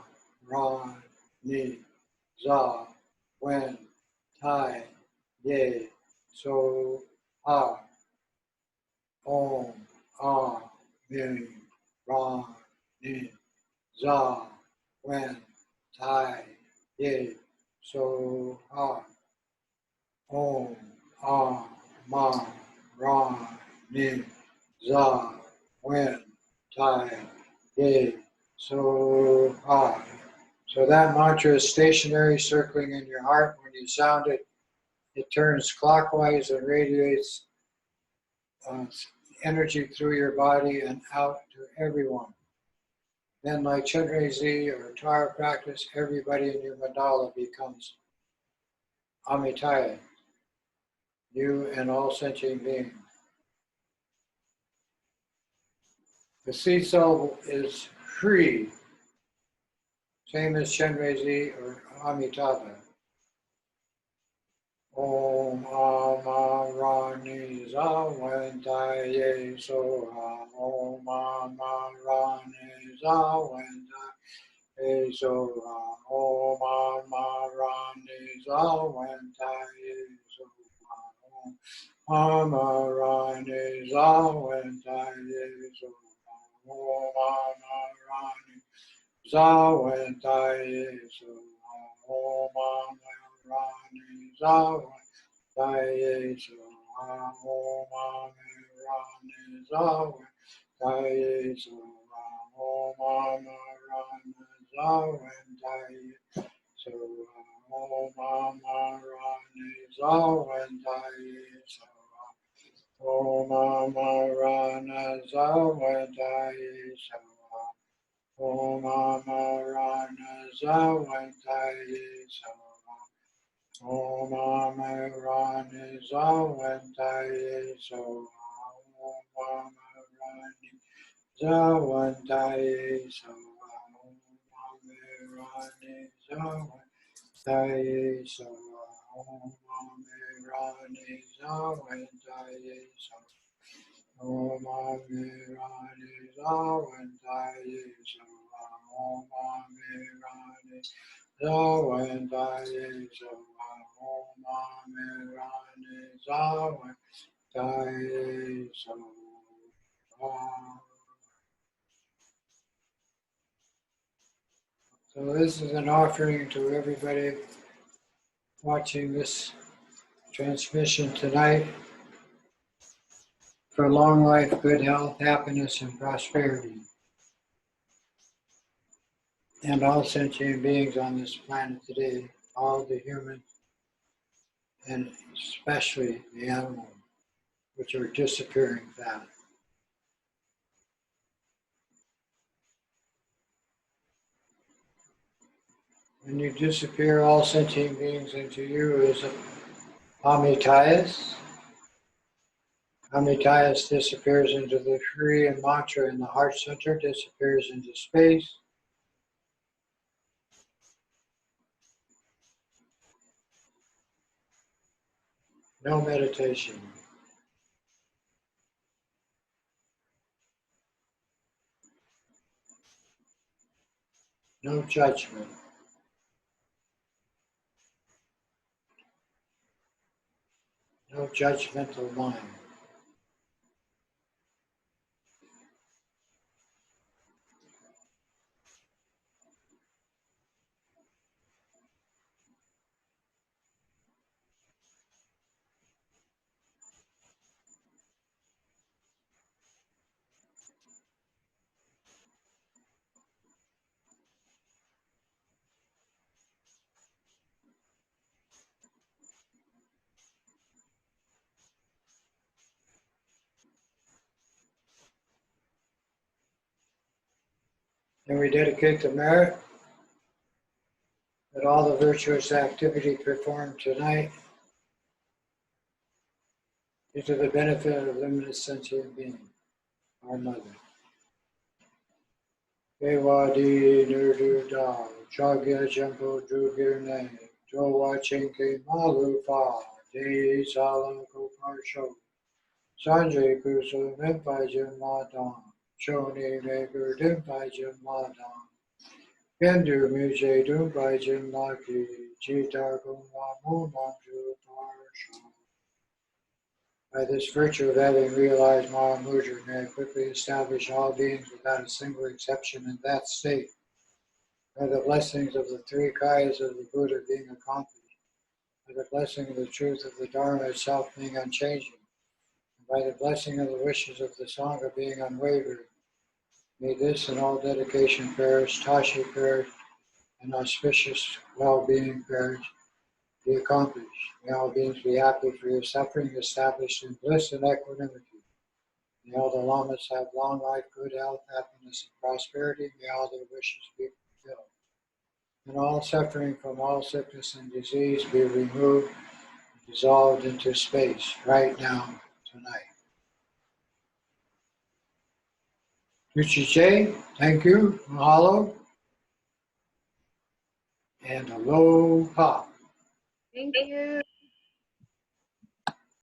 Ra, Ni, Za, Wen, Tai, Ye, So, Ah. Om, Ah, Min, Ra, Ni, Za, Wen, Tai, Ye, So, Ah. Om, Ah, Ma, Ra, Ni, Za, Wen, Tai, Ye, So, Ha. So that mantra is stationary, circling in your heart. When you sound it, it turns clockwise and radiates energy through your body and out to everyone. Then, like Chenrezig or Tara practice, everybody in your mandala becomes Amitaya, you and all sentient beings. The seed cell is free, same as Chenrezig or Amitabha. Om Amarani Zawentaye Soha. Om Amarani Zawentaye Soha. Om Amarani Zawentaye Soha. Om Amarani Zawentaye Soha. Om Amarani Zawentaye Soha. Om Amarani Zawentaye Taye Soha. Om Amirani Zawe Taye Soha. Om Amirani Zawe Taye Soha. Om Amirani Zawe Taye Soha. Om Amirani Zawe Taye Soha. Om Amirani Zawe Taye Soha. Om Amirani Zawentaye Soha. Om Amirani Zawentaye Soha. Om Amirani Zawentaye Soha. Om Amirani Zawentaye Soha. Om Amirani Zawentaye Soha. Om Amirani Zawentaye Soha. Om Amirani Zawentaye Soha. So this is an offering to everybody watching this transmission tonight for long life, good health, happiness, and prosperity. And all sentient beings on this planet today, all the humans, and especially the animals, which are disappearing fast. When you disappear, all sentient beings into you is Amitayas. Amitayas disappears into the Kriya mantra in the heart center, disappears into space. No meditation. No judgment. No judgmental mind. And we dedicate the merit that all the virtuous activity performed tonight is to the benefit of limitless sentient being, our mother. Evadi Nurdu Da, Chagya Jampo Drugirne, Jowa Chinke Malufa, De Sala Koparsho, Sanjay Kusu Mimpajim Madan, Choni Negur Dimpajim Madan, Kendu Muje Dumpajim Laki, Jitar Gumwa Mumamju Parsho. By this virtue of having realized Mahamudra, may I quickly establish all beings without a single exception in that state. By the blessings of the three kayas of the Buddha being accomplished, by the blessing of the truth of the Dharma itself being unchanging, and By the blessing of the wishes of the Sangha being unwavering, may this and all dedication prayers, Tashi prayers, and auspicious well-being prayers be accomplished. May all beings be happy for your suffering, established in bliss and equanimity. May all the lamas have long life, good health, happiness, and prosperity. May all their wishes be fulfilled. And all suffering from all sickness and disease be removed, dissolved into space right now, tonight. Tuchiche, thank you, mahalo, and aloha. Thank you.